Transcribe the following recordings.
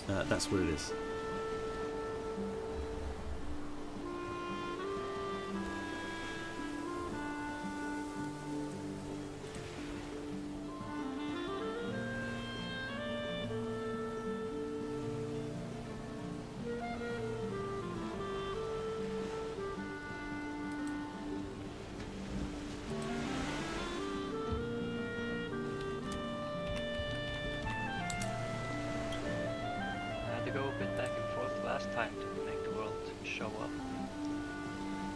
that's what it is.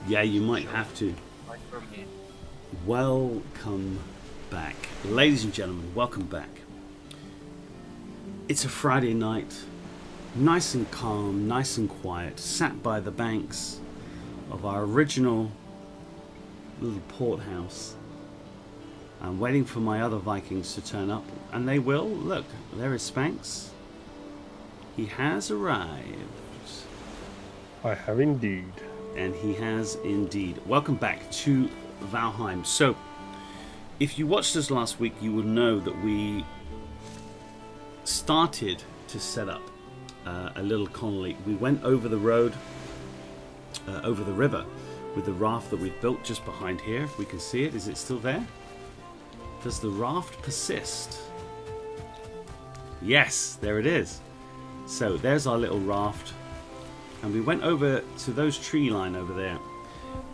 Yeah, you might have to. Welcome back. Ladies and gentlemen, welcome back. It's a Friday night, nice and calm, nice and quiet, sat by the banks of our original little port house. I'm waiting for my other Vikings to turn up, and they will. Look, there is Spanx. He has arrived. I have indeed. And he has indeed. Welcome back to Valheim. So, if you watched us last week, you will know that we started to set up a little colony. We went over the road, over the river, with the raft that we've built just behind here. If we can see it, is it still there? Does the raft persist? Yes, there it is. So, there's our little raft. And we went over to those tree line over there,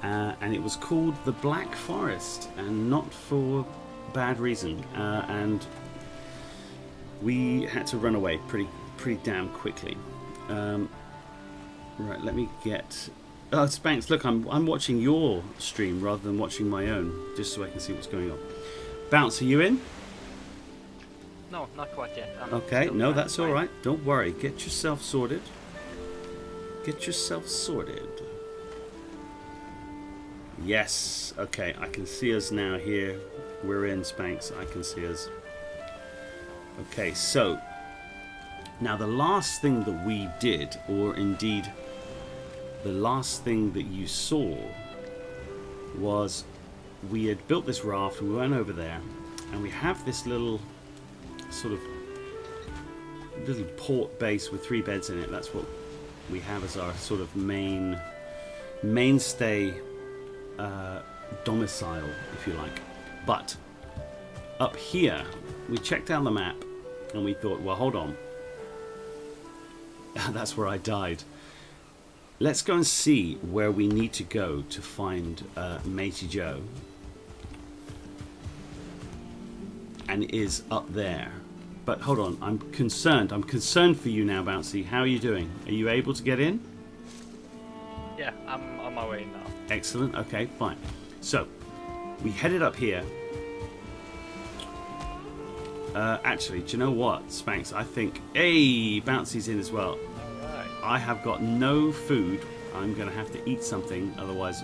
and it was called the Black Forest, and not for bad reason. And we had to run away pretty damn quickly. Right, let me get. Oh, Spanx, look, I'm watching your stream rather than watching my own, just so I can see what's going on. Bounce, are you in? No, not quite yet. Okay, no, that's all right. Don't worry. Get yourself sorted. Get yourself sorted. Yes. Okay, I can see us now here. We're in, Spanx. I can see us. Okay, so now the last thing that we did, or indeed the last thing that you saw, was we had built this raft. We went over there, and we have this little sort of little port base with 3 beds in it. That's what we have as our sort of mainstay domicile, if you like. But up here, we checked out the map and we thought, well, hold on. That's where I died. Let's go and see where we need to go to find Matey Joe. And it is up there. But hold on, I'm concerned. I'm concerned for you now, Bouncy. How are you doing? Are you able to get in? Yeah, I'm on my way now. Excellent. Okay, fine. So, we headed up here. Actually, do you know what, Spanx? I think... Hey, Bouncy's in as well. Alright. I have got no food. I'm going to have to eat something, otherwise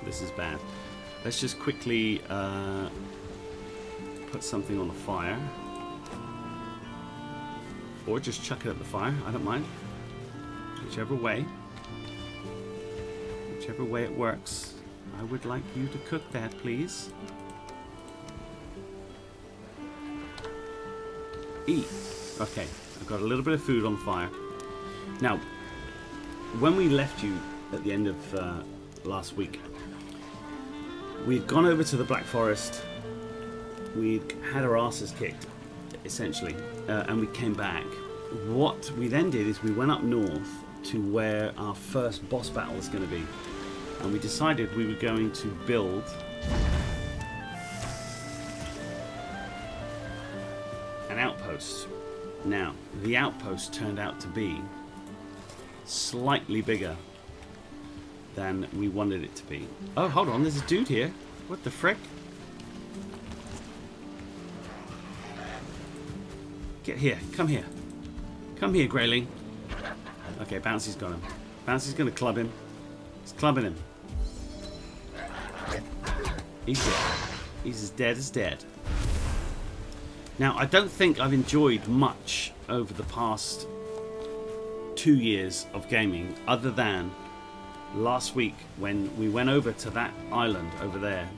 this is bad. Let's just quickly put something on the fire. Or just chuck it at the fire, I don't mind. Whichever way it works. I would like you to cook that, please. Eat. Okay, I've got a little bit of food on fire. Now, when we left you at the end of last week, we'd gone over to the Black Forest. We'd had our asses kicked, essentially, and we came back. What we then did is we went up north to where our first boss battle is going to be, and we decided we were going to build an outpost. Now, the outpost turned out to be slightly bigger than we wanted it to be. Oh, hold on, there's a dude here. What the frick? Get here, come here. Come here, Greyling. Okay, Bouncy's got him. Bouncy's gonna club him. He's clubbing him. He's dead. He's as dead as dead. Now, I don't think I've enjoyed much over the past 2 years of gaming, other than last week when we went over to that island over there,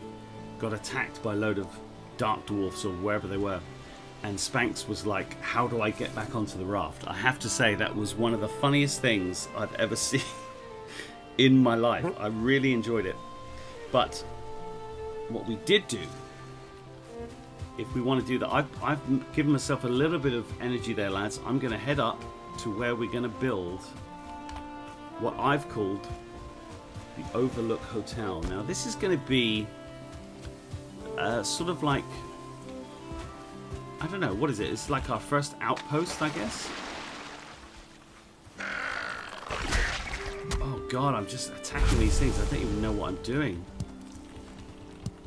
got attacked by a load of dark dwarfs or wherever they were, and Spanx was like, how do I get back onto the raft? I have to say that was one of the funniest things I've ever seen in my life. I really enjoyed it. But what we did do, if we want to do that, I've given myself a little bit of energy there, lads. I'm going to head up to where we're going to build what I've called the Overlook Hotel. Now this is going to be sort of like, I don't know, what is it? It's like our first outpost, I guess. Oh god, I'm just attacking these things. I don't even know what I'm doing.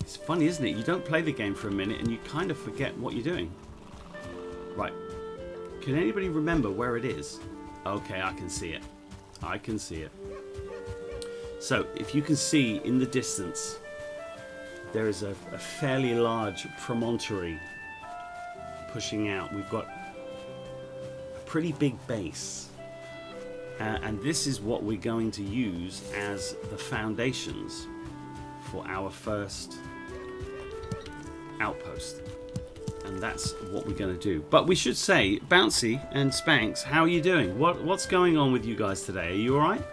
It's funny, isn't it? You don't play the game for a minute and you kind of forget what you're doing. Right. Can anybody remember where it is? Okay, I can see it. I can see it. So, if you can see in the distance, there is a fairly large promontory pushing out. We've got a pretty big base. And this is what we're going to use as the foundations for our first outpost. And that's what we're going to do. But we should say, Bouncy and Spanx, how are you doing? What's going on with you guys today? Are you alright?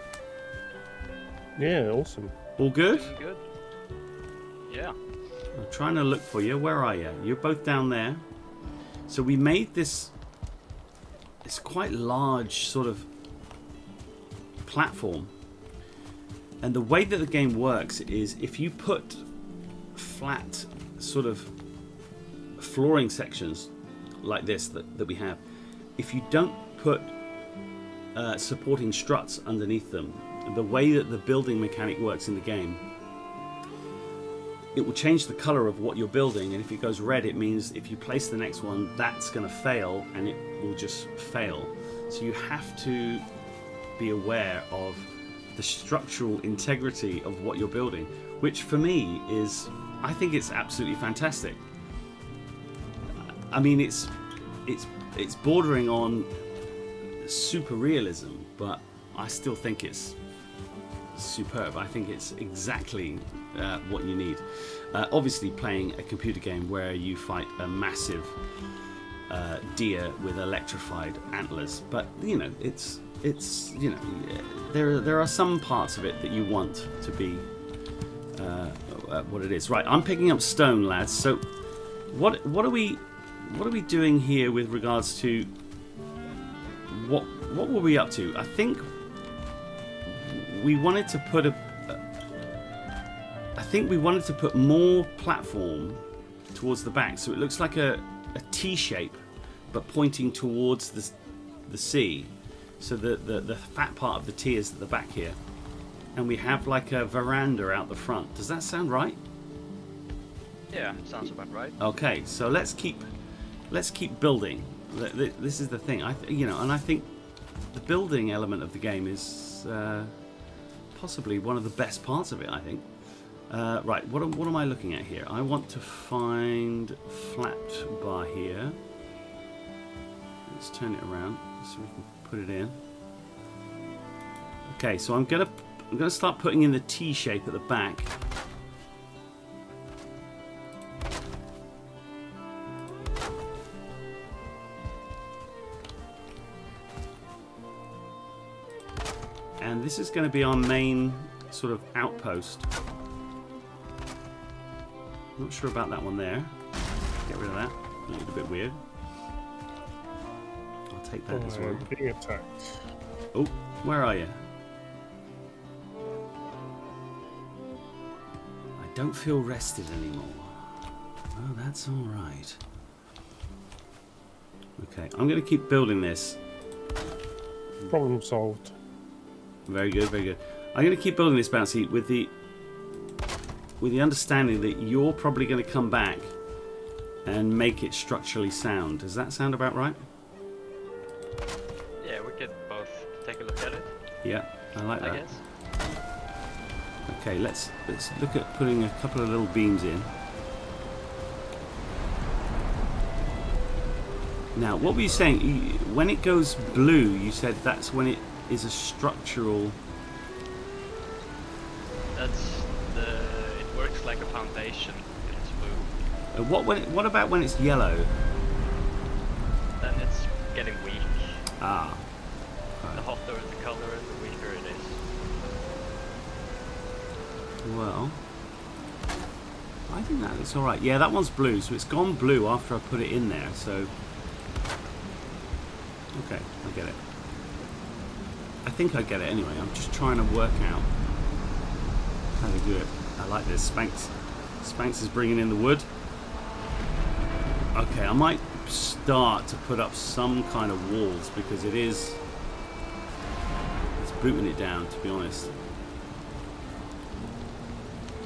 Yeah, awesome. All good? Doing good. Yeah. I'm trying to look for you. Where are you? You're both down there. So we made this quite large sort of platform. And the way that the game works is if you put flat sort of flooring sections like this that we have, if you don't put supporting struts underneath them, the way that the building mechanic works in the game, it will change the color of what you're building, and if it goes red, it means if you place the next one, that's going to fail, and it will just fail. So you have to be aware of the structural integrity of what you're building, which for me is, I think it's absolutely fantastic. I mean, it's bordering on super realism, but I still think it's superb. I think it's exactly what you need. Obviously, playing a computer game where you fight a massive deer with electrified antlers, but you know, it's you know, there are some parts of it that you want to be what it is. Right, I'm picking up stone, lads. So, what are we doing here with regards to what were we up to? I think we wanted to put more platform towards the back, so it looks like a T shape, but pointing towards the sea. So the fat part of the T is at the back here, and we have like a veranda out the front. Does that sound right? Yeah, it sounds about right. Okay, so let's keep building. This is the thing. I think the building element of the game is possibly one of the best parts of it, I think. Right, what am I looking at here? I want to find flat bar here. Let's turn it around so we can put it in. Okay, so I'm gonna start putting in the T shape at the back. And this is going to be our main sort of outpost. Not sure about that one there. Get rid of that. That looked a bit weird. I'll take that as well. Being attacked. Oh, where are you? I don't feel rested anymore. Oh, that's all right. Okay, I'm going to keep building this. Problem solved. Very good, very good. I'm going to keep building this, Bouncy, with the understanding that you're probably going to come back and make it structurally sound. Does that sound about right? Yeah, we could both take a look at it. Yeah, I like that. I guess. Okay, let's look at putting a couple of little beams in. Now, what were you saying? When it goes blue, you said that's when it is a structural. It works like a foundation. It's blue. What about when it's yellow? getting weak. Ah. The hotter the color, the weaker it is. Well, I think that looks alright. Yeah, that one's blue, so it's gone blue after I put it in there, so... Okay, I get it. I think I get it anyway. I'm just trying to work out how to do it. I like this. Spanx is bringing in the wood. Okay, I might start to put up some kind of walls because it's booting it down, to be honest.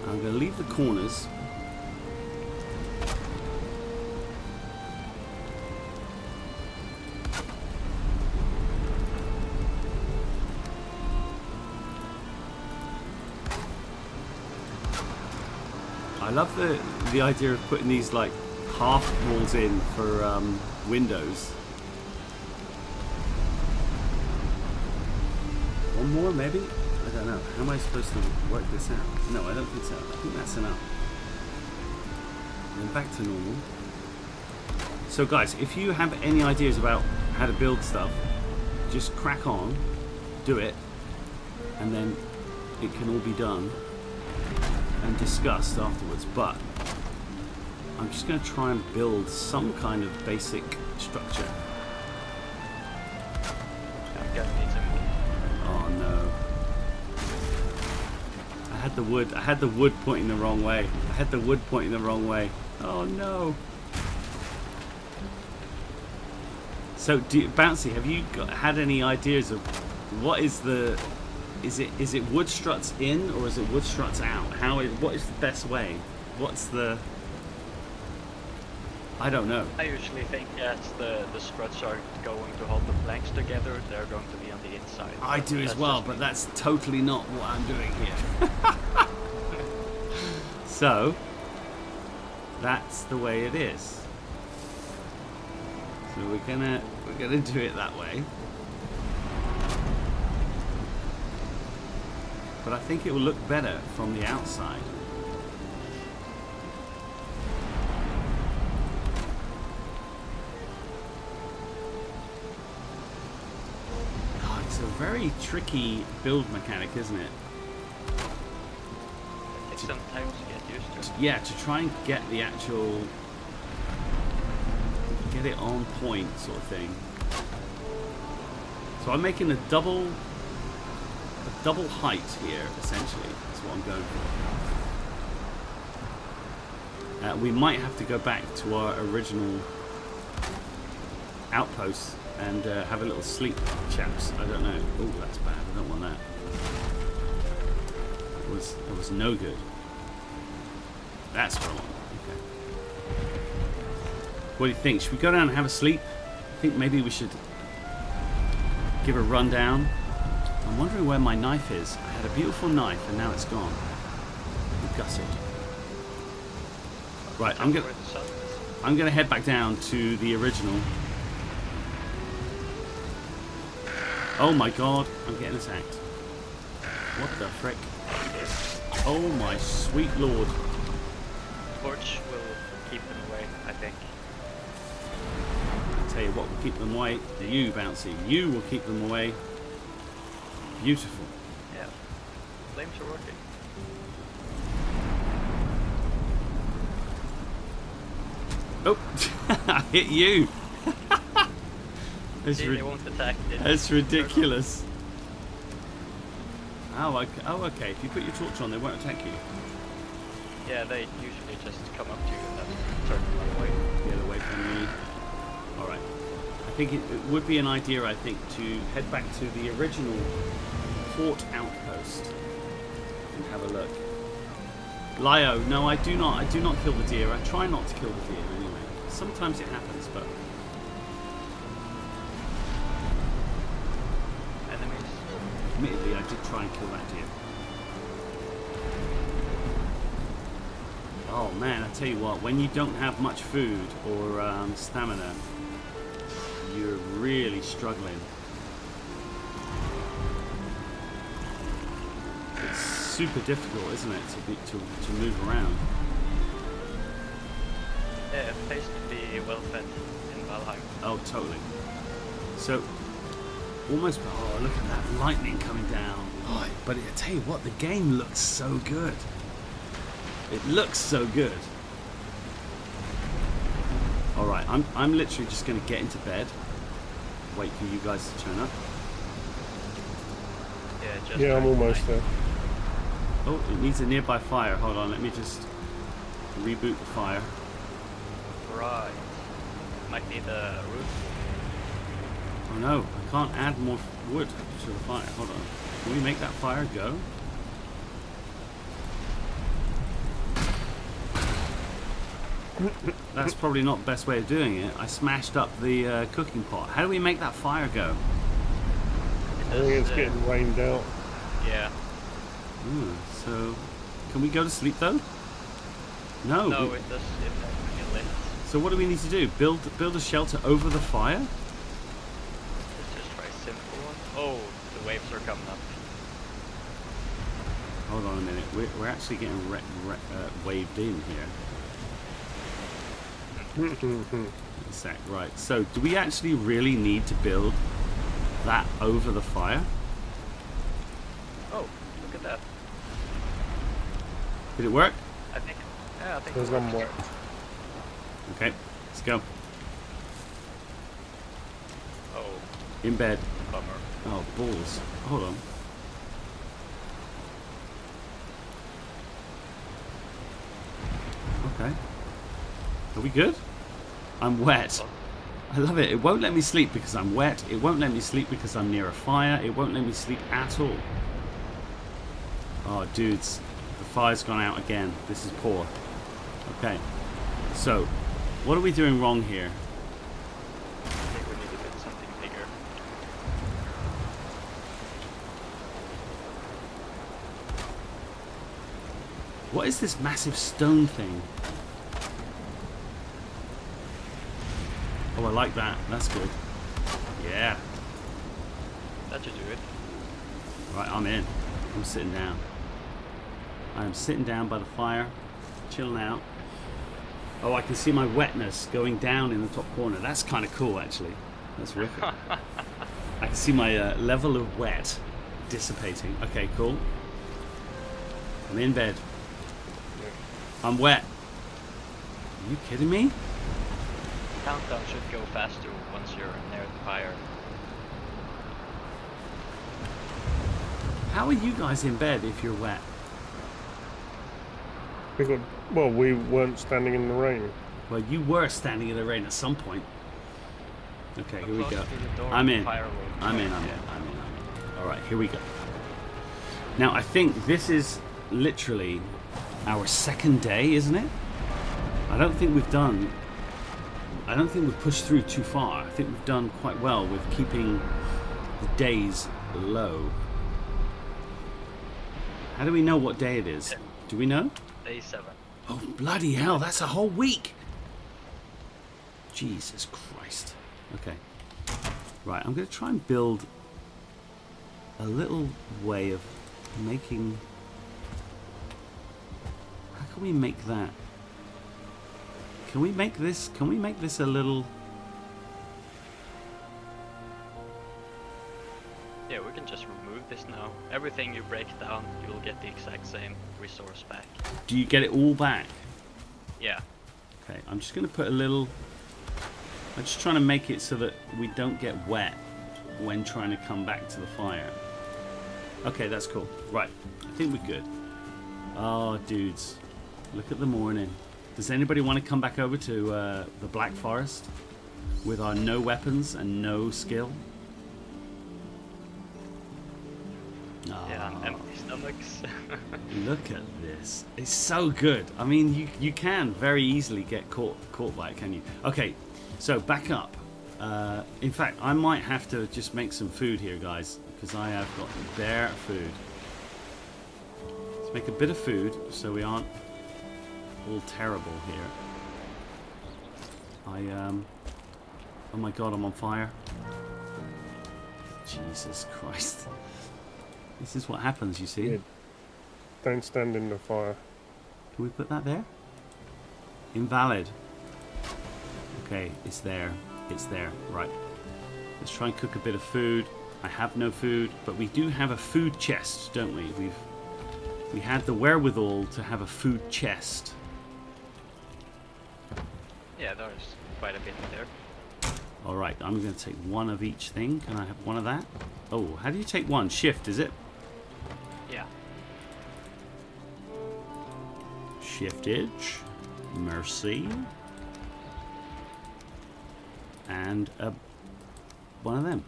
I'm going to leave the corners. I love the idea of putting these like half walls in for windows. One more maybe? I don't know. How am I supposed to work this out? No, I don't think so. I think that's enough. And then back to normal. So guys, if you have any ideas about how to build stuff, just crack on, do it, and then it can all be done and discussed afterwards. But I'm just going to try and build some kind of basic structure. I'm gonna need some wood. Oh no. I had the wood pointing the wrong way. Oh no. So Bouncy, have you had any ideas of what is the... Is it wood struts in or is it wood struts out? What is the best way? What's the... I don't know. I usually think as the struts are going to hold the planks together, they're going to be on the inside. I do as well, but that's totally not what I'm doing here. So, that's the way it is. So we're gonna do it that way. But I think it will look better from the outside. Oh, it's a very tricky build mechanic, isn't it? It takes some time to get used to. Yeah, to try and get the actual... get it on point sort of thing. So I'm making a double height here, essentially. That's what I'm going for. We might have to go back to our original outpost and have a little sleep, chaps. I don't know. Oh, that's bad. I don't want that. It was no good. That's what I want. Okay. What do you think? Should we go down and have a sleep? I think maybe we should give a rundown. I'm wondering where my knife is. I had a beautiful knife and now it's gone. I'm gutted. Right, I'm gonna head back down to the original. Oh my god, I'm getting attacked. What the frick? Oh my sweet lord. Torch will keep them away, I think. I'll tell you what will keep them away. You, Bouncy. You will keep them away. Beautiful. Yeah. Flames are working. Oh, I hit you. They won't attack. That's ridiculous. Oh, okay. If you put your torch on, they won't attack you. Yeah, they usually just come up to you and then start to run away. Get away from me. Alright. I think it would be an idea, I think, to head back to the original port outpost and have a look. Lio, no, I do not kill the deer. I try not to kill the deer anyway. Sometimes it happens, but... Enemies. Admittedly, I did try and kill that deer. Oh man, I tell you what, when you don't have much food or stamina, you're really struggling. It's super difficult, isn't it, to move around? Yeah, it pays to be well fed in Valheim. Oh, totally. So, almost... Oh, look at that lightning coming down. Oh, but I tell you what, the game looks so good. It looks so good. Alright, I'm literally just going to get into bed. Wait for you guys to turn up. Yeah, just Yeah, I'm almost there. Oh, it needs a nearby fire. Hold on, let me just reboot the fire. Right. Might need a roof. Oh no, I can't add more wood to the fire. Hold on. Can we make that fire go? That's probably not the best way of doing it. I smashed up the cooking pot. How do we make that fire go? I think it's getting rained out. Yeah. Ooh, so, can we go to sleep though? No. No, it does. It actually lit. So what do we need to do? Build a shelter over the fire? Let's just try a simple one. Oh, the waves are coming up. Hold on a minute. We're actually getting waved in here. A sec. Right. So, do we actually really need to build that over the fire? Oh, look at that. Did it work? I think. Yeah, I think. Because it I'm works. wet. Okay. Let's go. Oh, In bed. bummer. Oh, balls. Hold on. Okay. Are we good? I'm wet. I love it. It won't let me sleep because I'm wet. It won't let me sleep because I'm near a fire. It won't let me sleep at all. Oh, dudes. The fire's gone out again. This is poor. Okay. So, what are we doing wrong here? I think we need to build something bigger. What is this massive stone thing? Oh, I like that. That's good. Yeah. That should do it. Right, I'm in. I'm sitting down. I am sitting down by the fire, chilling out. Oh, I can see my wetness going down in the top corner. That's kind of cool, actually. That's wicked. I can see my level of wet dissipating. Okay, cool. I'm in bed. I'm wet. Are you kidding me? Countdown should go faster once you're near the fire. How are you guys in bed if you're wet? Well, we weren't standing in the rain. Well, you were standing in the rain at some point. Okay, here we Close go. to the door, I'm the in. fire will- I'm in. All right, here we go. Now, I think this is literally our second day, isn't it? I don't think we've pushed through too far. I think we've done quite well with keeping the days low. How do we know what day it is? Do we know? Day 7. Oh, bloody hell, that's a whole week. Jesus Christ. Okay. Right, I'm going to try and build a little way of making... How can we make that? Can we make this a little... Yeah, we can just remove this now. Everything you break down, you'll get the exact same resource back. Do you get it all back? Yeah. Okay, I'm just going to put a little... I'm just trying to make it so that we don't get wet when trying to come back to the fire. Okay, that's cool. Right, I think we're good. Oh, dudes, look at the morning. Does anybody want to come back over to the Black Forest with our no weapons and no skill? Yeah, and empty stomachs. Look at this. It's so good. I mean, you can very easily get caught by it, can you? Okay, so back up. In fact, I might have to just make some food here, guys, because I have got bare food. Let's make a bit of food so we aren't all terrible here. Oh my god, I'm on fire. Jesus Christ. This is what happens, you see. Yeah. Don't stand in the fire. Can we put that there? Invalid. Okay, it's there. It's there. Right. Let's try and cook a bit of food. I have no food, but we do have a food chest, don't we? We had the wherewithal to have a food chest. Yeah, there's quite a bit there. Alright, I'm going to take one of each thing. Can I have one of that? Oh, how do you take one? Shift, is it? Yeah. Shiftage. Mercy. And one of them.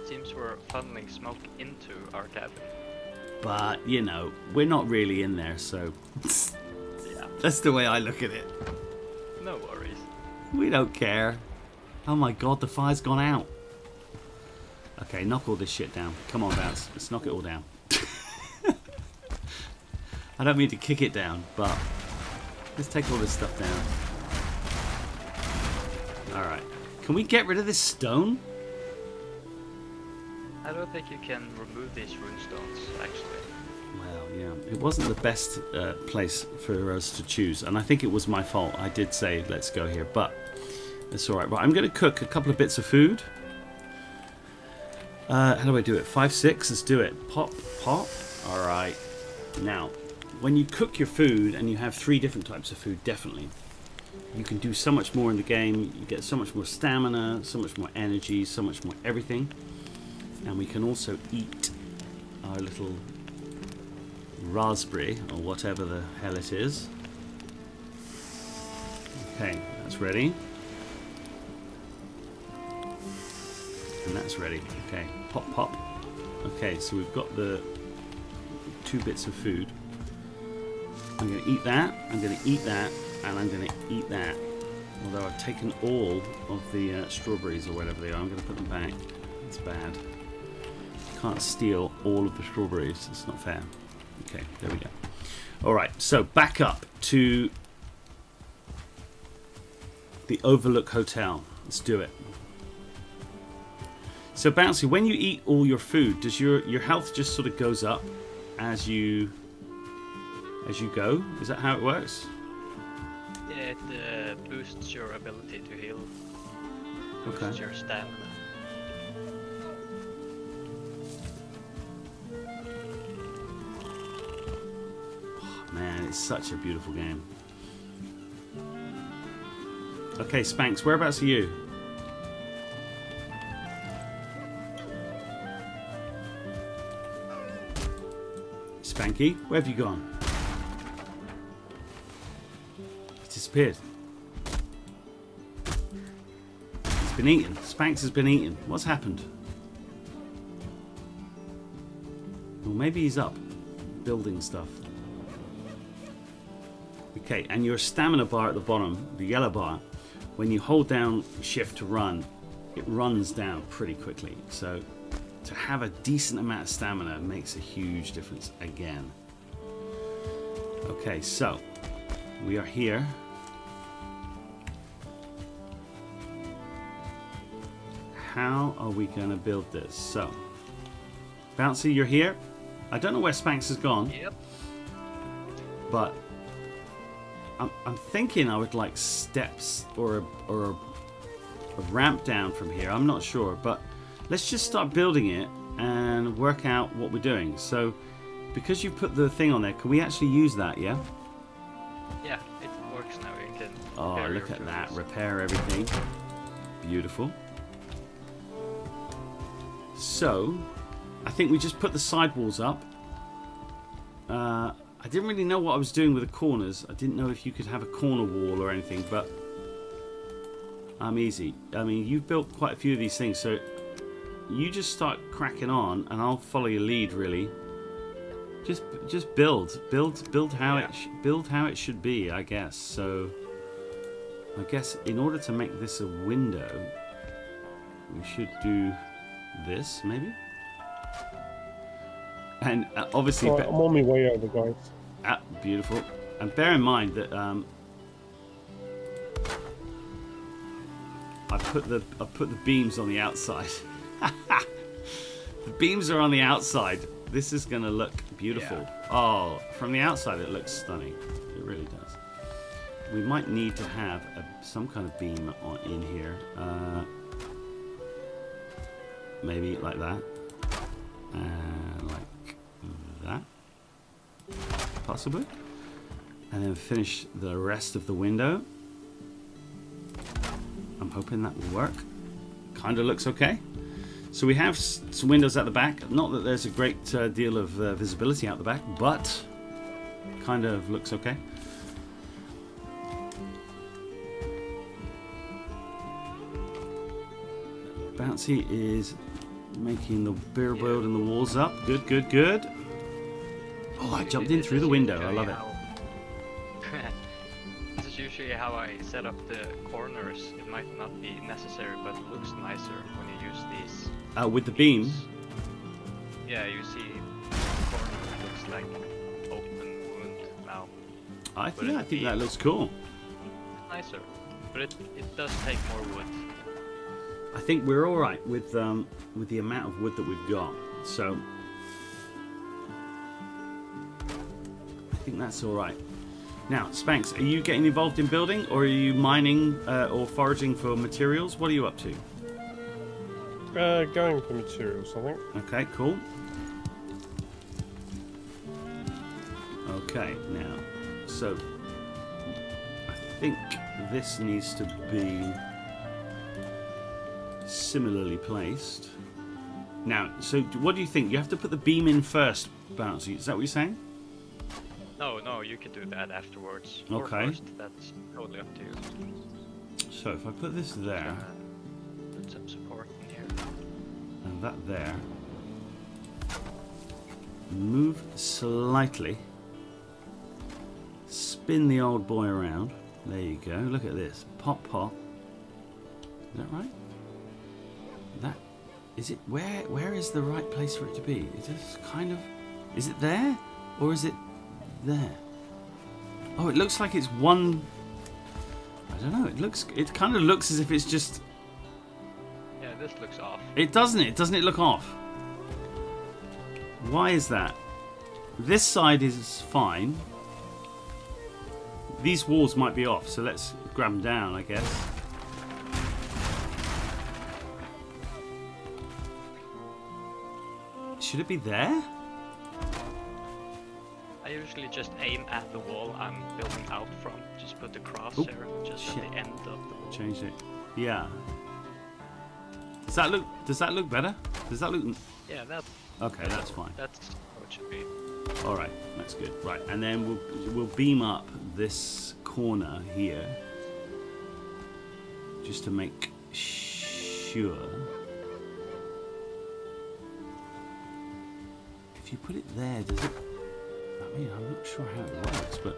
Seems we're funneling smoke into our cabin. But, you know, we're not really in there, so... Yeah. That's the way I look at it. No worries. We don't care. Oh my god, the fire's gone out. Okay, knock all this shit down. Come on, Bounce. Let's knock it all down. I don't mean to kick it down, but let's take all this stuff down. Alright. Can we get rid of this stone? I don't think you can remove these rune stones, actually. Well, yeah. It wasn't the best place for us to choose, and I think it was my fault. I did say, let's go here, but it's alright. Right, I'm going to cook a couple of bits of food. How do I do it? 5, 6? Let's do it. Pop, pop. Alright. Now, when you cook your food, and you have 3 different types of food, definitely, you can do so much more in the game. You get so much more stamina, so much more energy, so much more everything. And we can also eat our little raspberry, or whatever the hell it is. Okay, that's ready. And that's ready. Okay, pop, pop. Okay, so we've got the 2 bits of food. I'm going to eat that, I'm going to eat that, and I'm going to eat that. Although I've taken all of the strawberries or whatever they are, I'm going to put them back. It's bad. Can't steal all of the strawberries. It's not fair. Okay, there we go. Alright, so back up to the Overlook Hotel. Let's do it. So Bouncy, when you eat all your food, does your health just sort of goes up as you go? Is that how it works? Yeah, it boosts your ability to heal. Boosts Okay. your stamina. Man, it's such a beautiful game. Okay, Spanks, whereabouts are you? Spanky, where have you gone? He's disappeared. He's been eaten. Spanks has been eaten. What's happened? Well, maybe he's up building stuff. Okay, and your stamina bar at the bottom, the yellow bar, when you hold down shift to run, it runs down pretty quickly. So to have a decent amount of stamina makes a huge difference again. Okay, so we are here. How are we going to build this? So, Bouncy, you're here. I don't know where Spanks has gone. Yep. But I'm thinking I would like steps or a ramp down from here. I'm not sure, but let's just start building it and work out what we're doing. So, because you've put the thing on there, can we actually use that? Yeah. Yeah, it works now. You can. Oh, repair look your at that! tools. Repair everything. Beautiful. So, I think we just put the sidewalls up. I didn't really know what I was doing with the corners. I didn't know if you could have a corner wall or anything, but I'm easy. I mean, you've built quite a few of these things, so you just start cracking on, and I'll follow your lead. Really, just build how it should be, I guess. So, I guess in order to make this a window, we should do this maybe. And obviously, Right, I'm on my way over, guys. Beautiful. And bear in mind that I put the beams on the outside. The beams are on the outside. This is going to look beautiful. Yeah. Oh, from the outside it looks stunning. It really does. we might need to have some kind of beam in here. Maybe like that. Like that. Possibly. And then finish the rest of the window. I'm hoping that will work. Kind of looks okay. So we have some windows at the back. Not that there's a great deal of visibility out the back, but kind of looks okay. Bouncy is making the beer build and the walls up. Good, good, good. Oh, I jumped in through the window. I love it. This is usually how I set up the corners. It might not be necessary, but it looks nicer when you use these. With the beam? Yeah, you see the corner looks like open wound now. I think that looks cool. It's nicer, but it does take more wood. I think we're all right with the amount of wood that we've got. So I think that's all right. Now, Spanx, are you getting involved in building, or are you mining or foraging for materials? What are you up to? Going for materials, I think. Okay, cool. Okay, now, so I think this needs to be similarly placed. Now, so what do you think? You have to put the beam in first, Bouncy. Is that what you're saying? No, you can do that afterwards. Okay. Or first, that's totally up to you. So if I put this there, Put some support in here. and that there, move slightly, spin the old boy around. There you go. Look at this. Pop, pop. Is that right? That is it. Where is the right place for it to be? Is this kind of? Is it there, or is it there? Oh, it looks like it's one. I don't know. It kind of looks as if it's just. Yeah, this looks off. It doesn't. Doesn't it look off? Why is that? This side is fine. These walls might be off, so let's grab them down, I guess. Should it be there? I usually just aim at the wall I'm building out from. Just put the crosshair just at the end of the wall. Change it. Yeah. Does that look better? Does that look? Yeah, that. Okay, that's fine. That's how it should be. All right, that's good. Right, and then we'll beam up this corner here, just to make sure. If you put it there, does it? I mean, I'm not sure how it works, but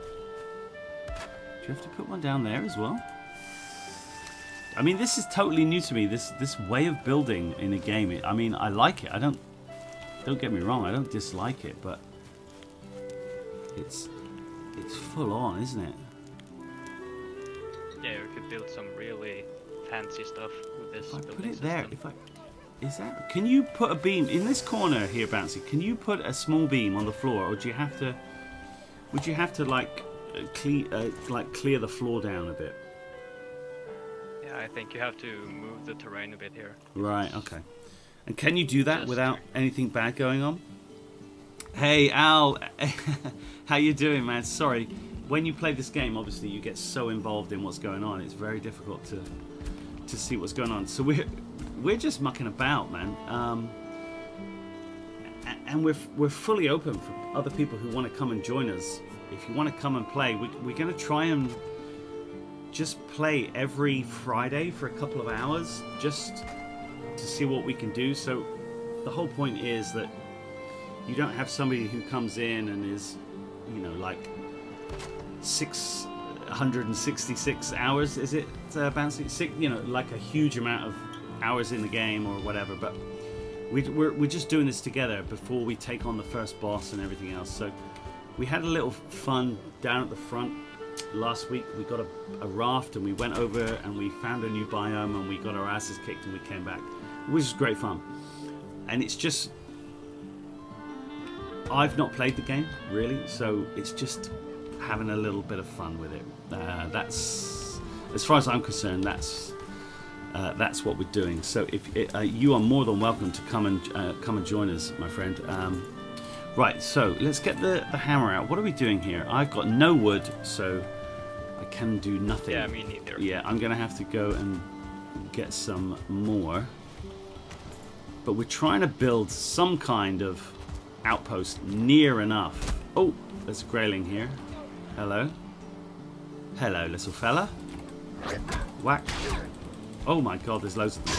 do you have to put one down there as well? I mean, this is totally new to me. This way of building in a game. I mean, I like it. Don't get me wrong. I don't dislike it, but it's full on, isn't it? Yeah, you could build some really fancy stuff with this. If I put building it there, system. can you put a beam in this corner here, Bouncy? Can you put a small beam on the floor, or do you have to? Would you have to like clear the floor down a bit? Yeah, I think you have to move the terrain a bit here. Right. Okay. And can you do that Just without anything bad going on? Hey Al, how you doing, man? Sorry, when you play this game, obviously you get so involved in what's going on. It's very difficult to see what's going on. So we're just mucking about, man. And we're fully open for other people who want to come and join us. If you want to come and play, we're going to try and just play every Friday for a couple of hours, just to see what we can do. So the whole point is that you don't have somebody who comes in and is, like 666 hours, is it, Bouncy? Like a huge amount of hours in the game or whatever. But we're just doing this together before we take on the first boss and everything else. So we had a little fun down at the front last week. We got a raft and we went over and we found a new biome and we got our asses kicked and we came back, which was great fun. And it's just, I've not played the game really, so it's just having a little bit of fun with it. That's, as far as I'm concerned, that's what we're doing. So if you are more than welcome to come and join us, my friend. Right, so let's get the hammer out. What are we doing here? I've got no wood, so I can do nothing. Yeah, me neither. Yeah, I'm gonna have to go and get some more. But we're trying to build some kind of outpost near enough. Oh, there's a grayling here. Hello. Hello, little fella. Whack. Oh my god, there's loads of them.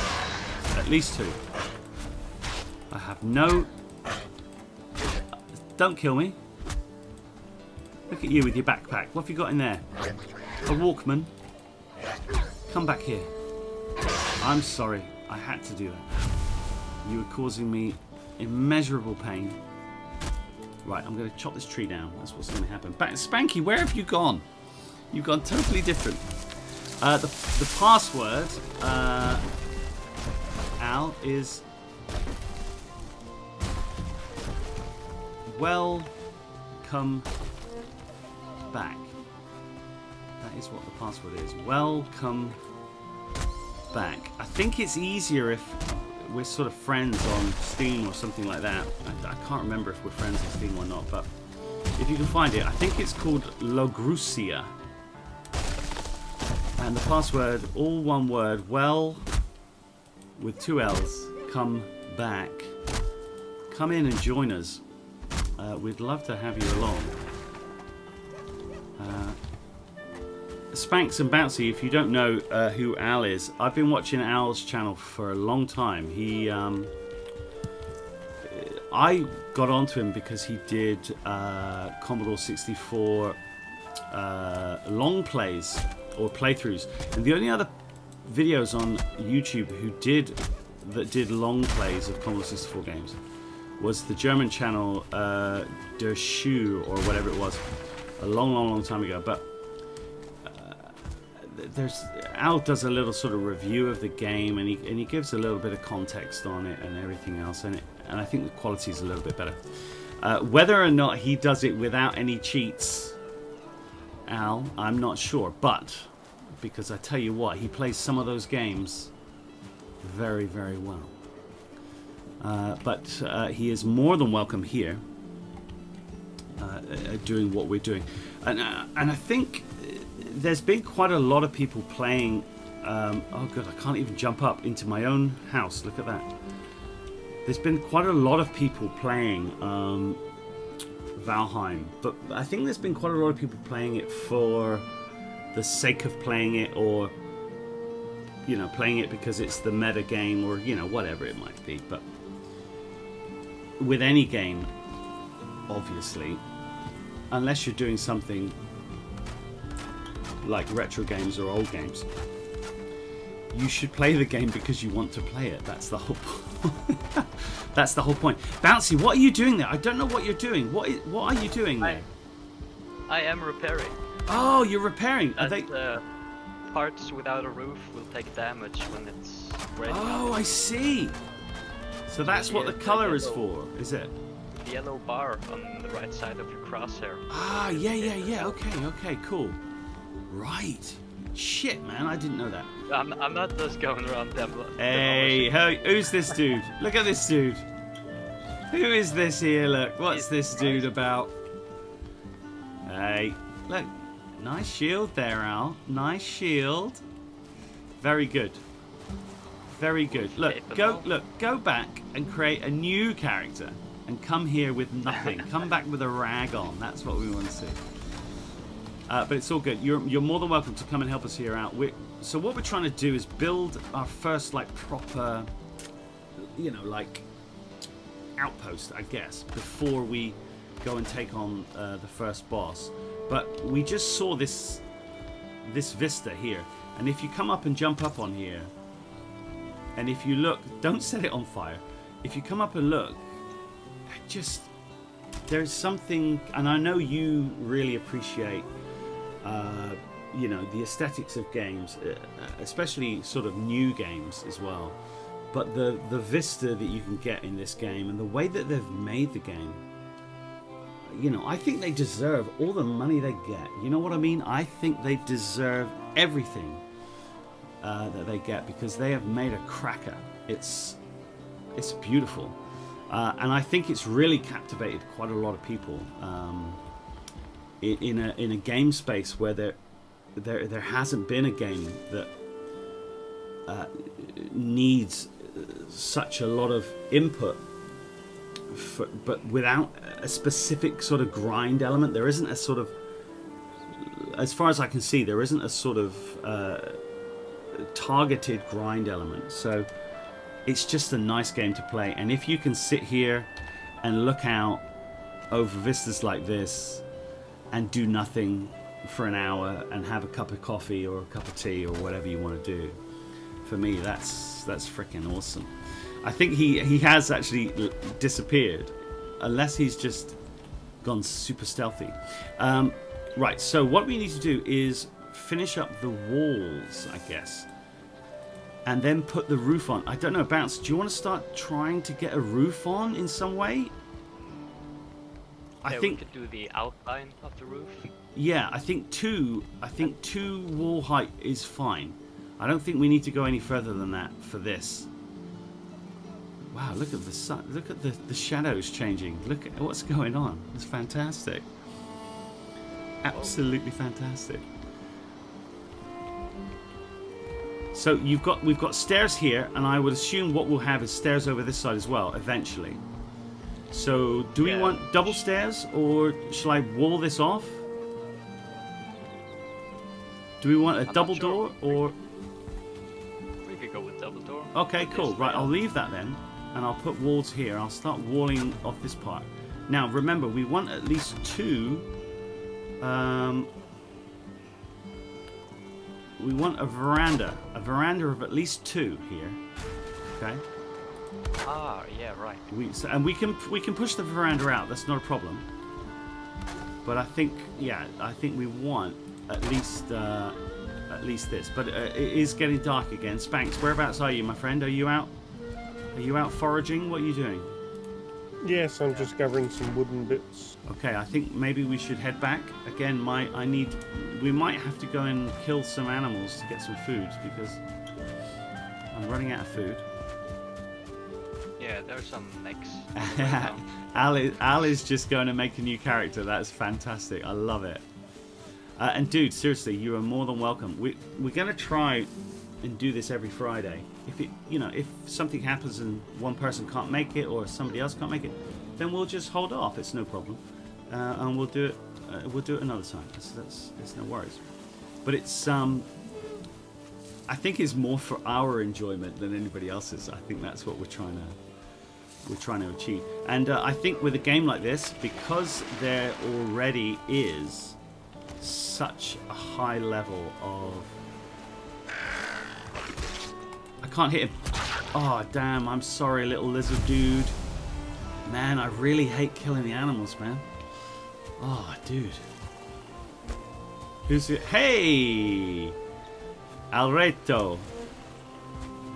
At least 2. I have no... Don't kill me. Look at you with your backpack. What have you got in there? A Walkman. Come back here. I'm sorry. I had to do that. You were causing me immeasurable pain. Right, I'm going to chop this tree down. That's what's going to happen. Spanky, where have you gone? You've gone totally different. The password, Al, is welcome back. That is what the password is. Welcome back. I think it's easier if we're sort of friends on Steam or something like that. I can't remember if we're friends on Steam or not, but if you can find it, I think it's called Logrusia. And the password, all one word, well, with 2 L's, come back. Come in and join us. We'd love to have you along. Spanks and Bouncy, if you don't know who Al is, I've been watching Al's channel for a long time. I got onto him because he did Commodore 64 long plays or playthroughs, and the only other videos on YouTube that did long plays of Commodore 64 games was the German channel Der Schuh or whatever it was, a long time ago. But Al does a little sort of review of the game, and he gives a little bit of context on it and everything else, and I think the quality is a little bit better. Whether or not he does it without any cheats, Al, I'm not sure, but because I tell you what, he plays some of those games very, very well. But he is more than welcome here, doing what we're doing, and I think there's been quite a lot of people playing. Oh god, I can't even jump up into my own house. Look at that. There's been quite a lot of people playing Valheim, but I think there's been quite a lot of people playing it for the sake of playing it, or playing it because it's the meta game, or whatever it might be. But with any game, obviously, unless you're doing something like retro games or old games, you should play the game because you want to play it. That's the whole point. That's the whole point. Bouncy, what are you doing there? I don't know what you're doing. What are you doing there? I am repairing. Oh, you're repairing. Are they... parts without a roof will take damage when it's ready. Oh, I see. So that's what the color is for, is it? The yellow bar on the right side of your crosshair. Ah, yeah. Okay, cool. Right. Shit, man, I didn't know that. I'm not just going around Hey, who's this dude? Look at this dude. Who is this here? Look, what's this dude about? Hey, look. Nice shield there, Al. Nice shield. Very good. Very good. Look, go back and create a new character and come here with nothing. Come back with a rag on. That's what we want to see. But it's all good. You're more than welcome to come and help us here out. So what we're trying to do is build our first proper, like outpost, I guess, before we go and take on the first boss. But we just saw this vista here, and if you come up and jump up on here, and if you look, don't set it on fire. If you come up and look, there's something, and I know you really appreciate the aesthetics of games, especially sort of new games as well. But the vista that you can get in this game, and the way that they've made the game, you know, I think they deserve all the money they get. You know what I mean? I think they deserve everything that they get because they have made a cracker. It's beautiful, and I think it's really captivated quite a lot of people in a game space where there hasn't been a game that needs such a lot of input. But without a specific sort of grind element, there isn't a sort of, as far as I can see, there isn't a sort of targeted grind element. So it's just a nice game to play. And if you can sit here and look out over vistas like this and do nothing for an hour and have a cup of coffee or a cup of tea or whatever you want to do, for me, that's freaking awesome. I think he has actually disappeared, unless he's just gone super stealthy. Right, so what we need to do is finish up the walls, I guess, and then put the roof on. I don't know, Bounce, do you want to start trying to get a roof on in some way? I think we could do the outline of the roof. Yeah, I think two wall height is fine. I don't think we need to go any further than that for this. Wow, look at the sun. Look at the shadows changing. Look at what's going on. It's fantastic. Absolutely fantastic. So we've got stairs here, and I would assume what we'll have is stairs over this side as well, eventually. So do we want double stairs, or shall I wall this off? Do we want a double door, or? We could go with double door. Okay, cool. Right, I'll leave that then. And I'll put walls here. I'll start walling off this part. Now, remember, we want at least two. We want a veranda of at least two here. Okay. Ah, yeah, right. And we can push the veranda out. That's not a problem. But I think we want at least this. But it is getting dark again. Spanks, whereabouts are you, my friend? Are you out? Are you out foraging? What are you doing? Yes, I'm just gathering some wooden bits. Okay, I think maybe we should head back. Again, we might have to go and kill some animals to get some food because I'm running out of food. Yeah, there's some necks. Al is just going to make a new character. That's fantastic. I love it. And dude, seriously, you are more than welcome. We're going to try and do this every Friday. If something happens and one person can't make it or somebody else can't make it, then we'll just hold off. It's no problem, and we'll do it. We'll do it another time. It's no worries. But it's I think it's more for our enjoyment than anybody else's. I think that's what we're trying to achieve. And I think with a game like this, because there already is such a high level of. I can't hit him. Oh, damn. I'm sorry, little lizard dude. Man, I really hate killing the animals, man. Oh, dude. Who's it? Hey! Alreto.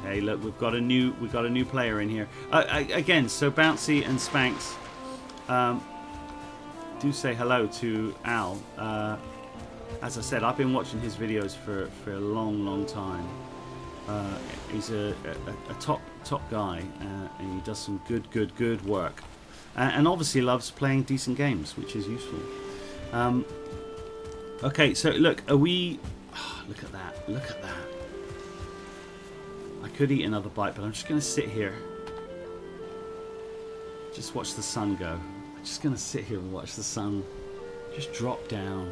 Hey, look, we've got a new player in here. Again, so Bouncy and Spanks, do say hello to Al. As I said, I've been watching his videos for a long time. He's a top guy, and he does some good work, and obviously loves playing decent games, which is useful. Okay, so look, are we? Oh, look at that! I could eat another bite, but I'm just going to sit here, just watch the sun go. I'm just going to sit here and watch the sun just drop down.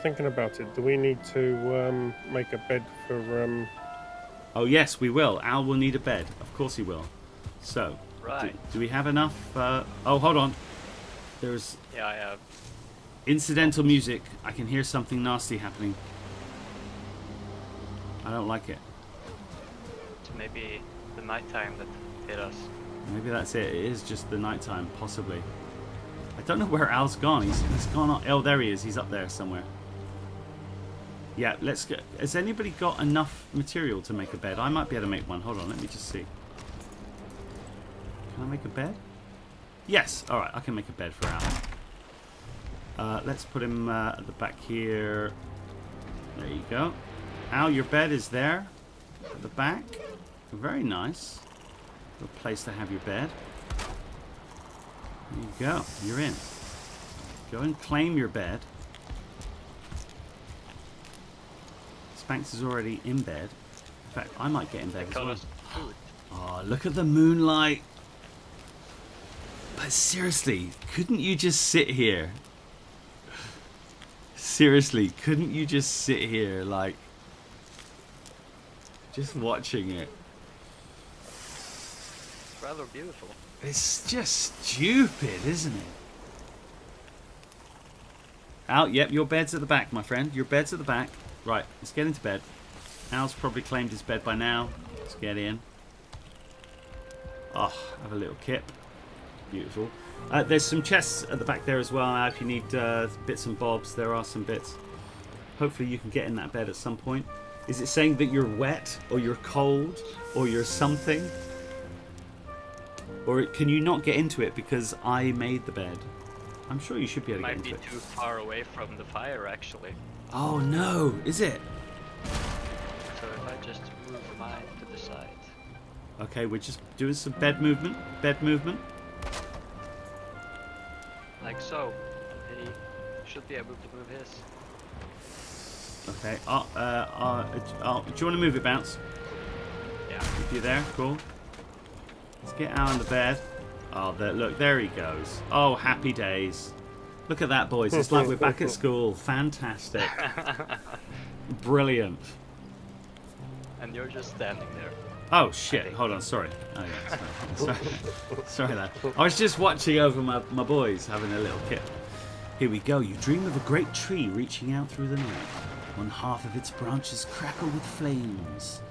Thinking about it, do we need to make a bed for... Oh yes, we will. Al will need a bed. Of course he will. So, right. Do we have enough? Oh, hold on. There's... Yeah, I have. Incidental music. I can hear something nasty happening. I don't like it. It's maybe the nighttime that hit us. Maybe that's it. It is just the nighttime, possibly. I don't know where Al's gone. He's gone on. Oh, there he is. He's up there somewhere. Yeah, let's go. Has anybody got enough material to make a bed? I might be able to make one. Hold on, let me just see. Can I make a bed? Yes. All right. I can make a bed for Al. Let's put him at the back here. There you go. Al, your bed is there at the back. Very nice. Good place to have your bed. There you go. You're in. Go and claim your bed. Spanx is already in bed. In fact, I might get in bed as well. Oh, look at the moonlight. But seriously, couldn't you just sit here? Seriously, couldn't you just sit here, like, just watching it? It's rather beautiful. It's just stupid, isn't it? Al, yep, your bed's at the back, my friend. Your bed's at the back. Right, let's get into bed. Al's probably claimed his bed by now. Let's get in. Oh, have a little kip. Beautiful. There's some chests at the back there as well. If you need bits and bobs, there are some bits. Hopefully you can get in that bed at some point. Is it saying that you're wet, or you're cold, or you're something? Or can you not get into it because I made the bed? I'm sure you should be able to get into it. Might be too far away from the fire, actually. Oh no, is it? So if I just move mine to the side. Okay, we're just doing some bed movement. Bed movement. Like so. He should be able to move his. Okay. Do you want to move it, Bounce? Yeah. If you're there, cool. Let's get out on the bed. Oh, look, there he goes. Oh, happy days. Look at that, boys. It's like we're back at school. Fantastic. Brilliant. And you're just standing there. Oh, shit. Hold on. Sorry. Oh, yeah. Sorry. Sorry, lad. I was just watching over my boys having a little kip. Here we go. You dream of a great tree reaching out through the night. One half of its branches crackle with flames.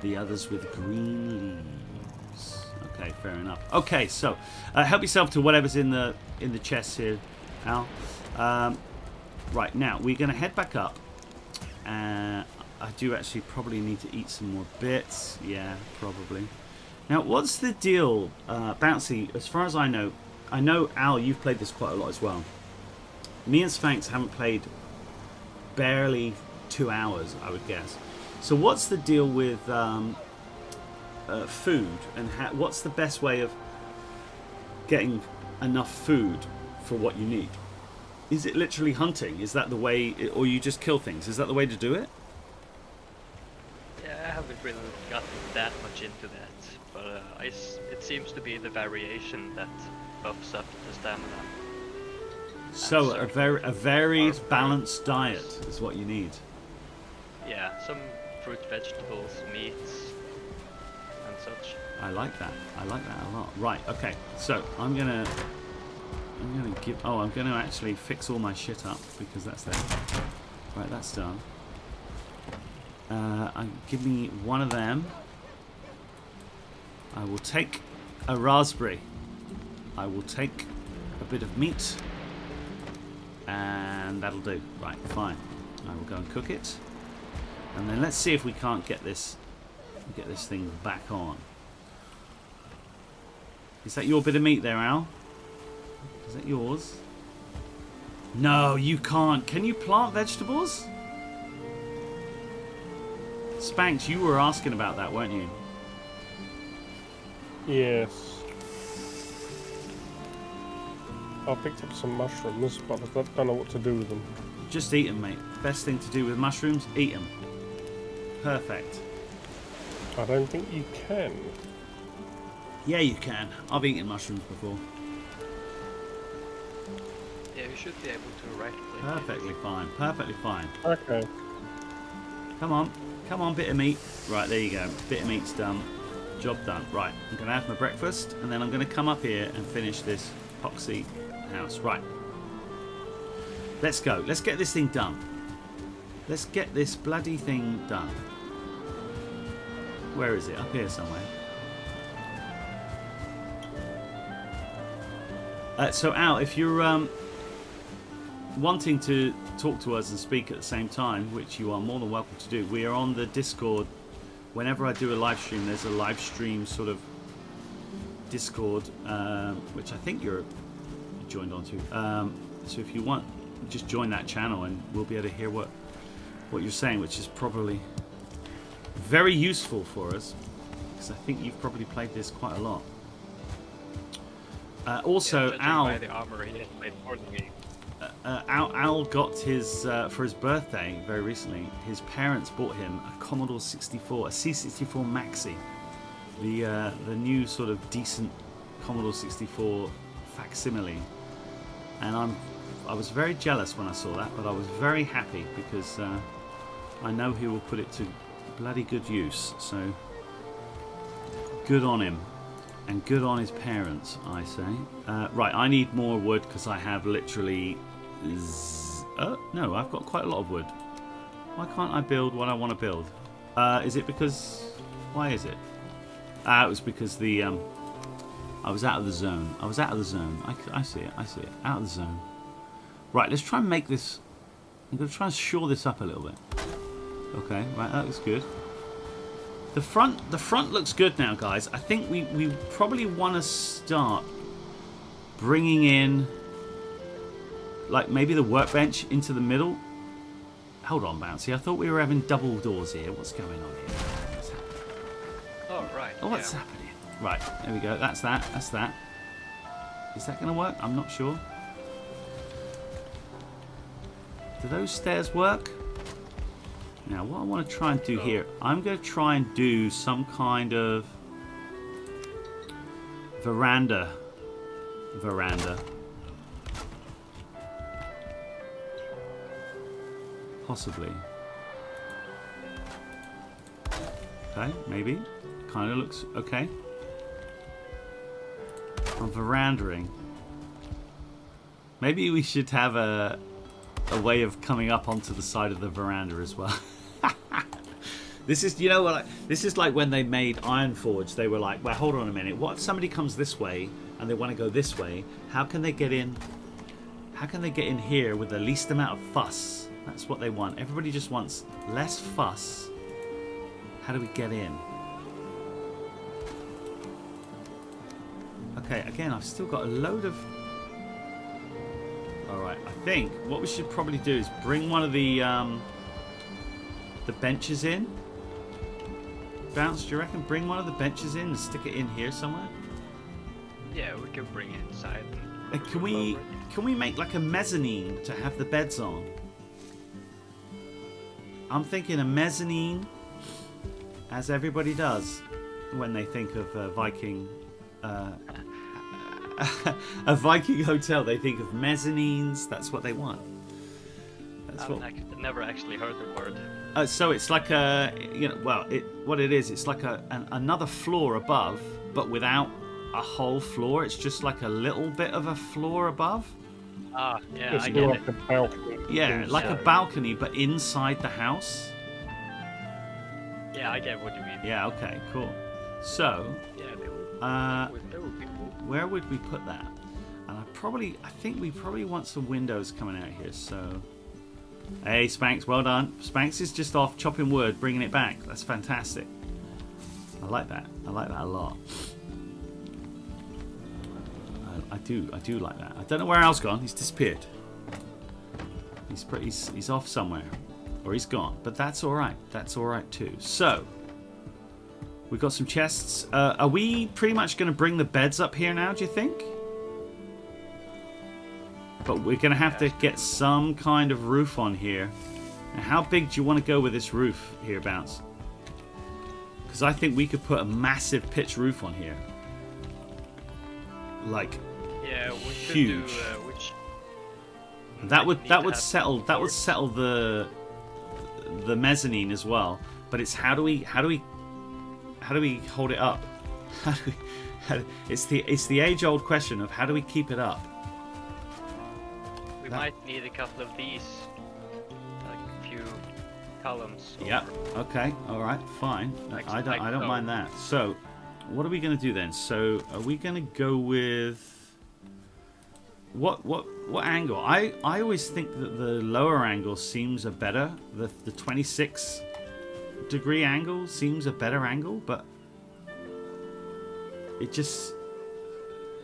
The others with green leaves. Okay, fair enough. Okay, so help yourself to whatever's in the chest here, Al. Right, now we're going to head back up. I do actually probably need to eat some more bits. Yeah, probably. Now, what's the deal, Bouncy? As far as I know, Al, you've played this quite a lot as well. Me and Spanx haven't played barely 2 hours, I would guess. So what's the deal with food, and what's the best way of getting enough food for what you need? Is it literally hunting? Is that the way, or you just kill things? Is that the way to do it? Yeah, I haven't really gotten that much into that, but it seems to be the variation that buffs up the stamina. So a varied, balanced diet is what you need. Yeah, some fruit, vegetables, meats, and such. I like that. I like that a lot. Right. Okay. So I'm gonna give. Oh, I'm gonna actually fix all my shit up because that's there. Right. That's done. Give me one of them. I will take a raspberry. I will take a bit of meat. And that'll do. Right, fine. I will go and cook it. And then let's see if we can't get this thing back on. Is that your bit of meat there, Al? Is that yours? No, you can't. Can you plant vegetables? Spanx, you were asking about that, weren't you? Yes. I picked up some mushrooms, but I don't know what to do with them. Just eat them, mate. Best thing to do with mushrooms, eat them. Perfect. I don't think you can. Yeah, you can. I've eaten mushrooms before. Yeah, you should be able to right click. Perfectly fine. Perfectly fine. Okay. Come on. Come on, bit of meat. Right, there you go. Bit of meat's done. Job done. Right, I'm going to have my breakfast, and then I'm going to come up here and finish this epoxy house. Right. Let's go. Let's get this thing done. Let's get this bloody thing done. Where is it? Up here somewhere. So Al, if you're wanting to talk to us and speak at the same time, which you are more than welcome to do, we are on the Discord. Whenever I do a live stream, there's a live stream sort of Discord, which I think you're joined onto. So if you want, just join that channel and we'll be able to hear what you're saying, which is probably very useful for us, because I think you've probably played this quite a lot. Also, judging Al, by the armor, he has played more than me. Al got his for his birthday very recently. His parents bought him a Commodore 64, a C64 Maxi, the new sort of decent Commodore 64 facsimile, and I was very jealous when I saw that, but I was very happy because I know he will put it to bloody good use. So good on him. And good on his parents, I say. Right, I need more wood because I have literally... no, I've got quite a lot of wood. Why can't I build what I want to build? Is it because... Why is it? It was because the... I was out of the zone. I was out of the zone. I see it. I see it. Out of the zone. Right, let's try and make this... I'm going to try and shore this up a little bit. Okay, right, that looks good. The front looks good now, guys. I think we probably want to start bringing in, like, maybe the workbench into the middle. Hold on, Bouncy. I thought we were having double doors here. What's going on here? What's happening? Oh, right. Oh, what's happening? Right, there we go. That's that. That's that. Is that going to work? I'm not sure. Do those stairs work? Now, what I want to try and do here, I'm going to try and do some kind of veranda. Possibly. Okay, maybe. Kind of looks okay. I'm verandaing. Maybe we should have a way of coming up onto the side of the veranda as well. This is, you know what? This is like when they made Ironforge. They were like, well, hold on a minute. What if somebody comes this way and they want to go this way? How can they get in? How can they get in here with the least amount of fuss? That's what they want. Everybody just wants less fuss. How do we get in? Okay, again, I've still got a load of... Alright, I think what we should probably do is bring one of the benches in. Bounce, do you reckon bring one of the benches in and stick it in here somewhere? Yeah, we can bring it inside. Can we make like a mezzanine to have the beds on? I'm thinking a mezzanine, as everybody does when they think of Viking... a Viking hotel. They think of mezzanines. That's what they want. I've never actually heard the word. So it's like a, you know, well, what it is, it's like another floor above, but without a whole floor. It's just like a little bit of a floor above. Ah, yeah, it's I get like it. a balcony. Yeah, like a balcony, but inside the house. Yeah, I get what you mean. Yeah. Okay. Cool. So. Yeah, they would be cool. Where would we put that? And I think we probably want some windows coming out here. So, hey, Spanx, well done. Spanx is just off chopping wood, bringing it back. That's fantastic. I like that. I like that a lot. I do like that. I don't know where Al's gone. He's disappeared. He's off somewhere, or he's gone. But that's all right. That's all right too. So. We've got some chests. Are we pretty much going to bring the beds up here now, do you think? But we're going to have to get some kind of roof on here. Now, how big do you want to go with this roof here, Bounce? Because I think we could put a massive pitch roof on here. Like, yeah, we huge. Could do, that would settle the mezzanine as well. But it's how do we hold it up? It's the age-old question of how do we keep it up? We might need a couple of these, like a few columns. Yep. Okay. All right. Fine. I don't mind that. So, what are we going to do then? So, are we going to go with what angle? I always think that the lower angle seems a better. The 26 degree angle seems a better angle, but it just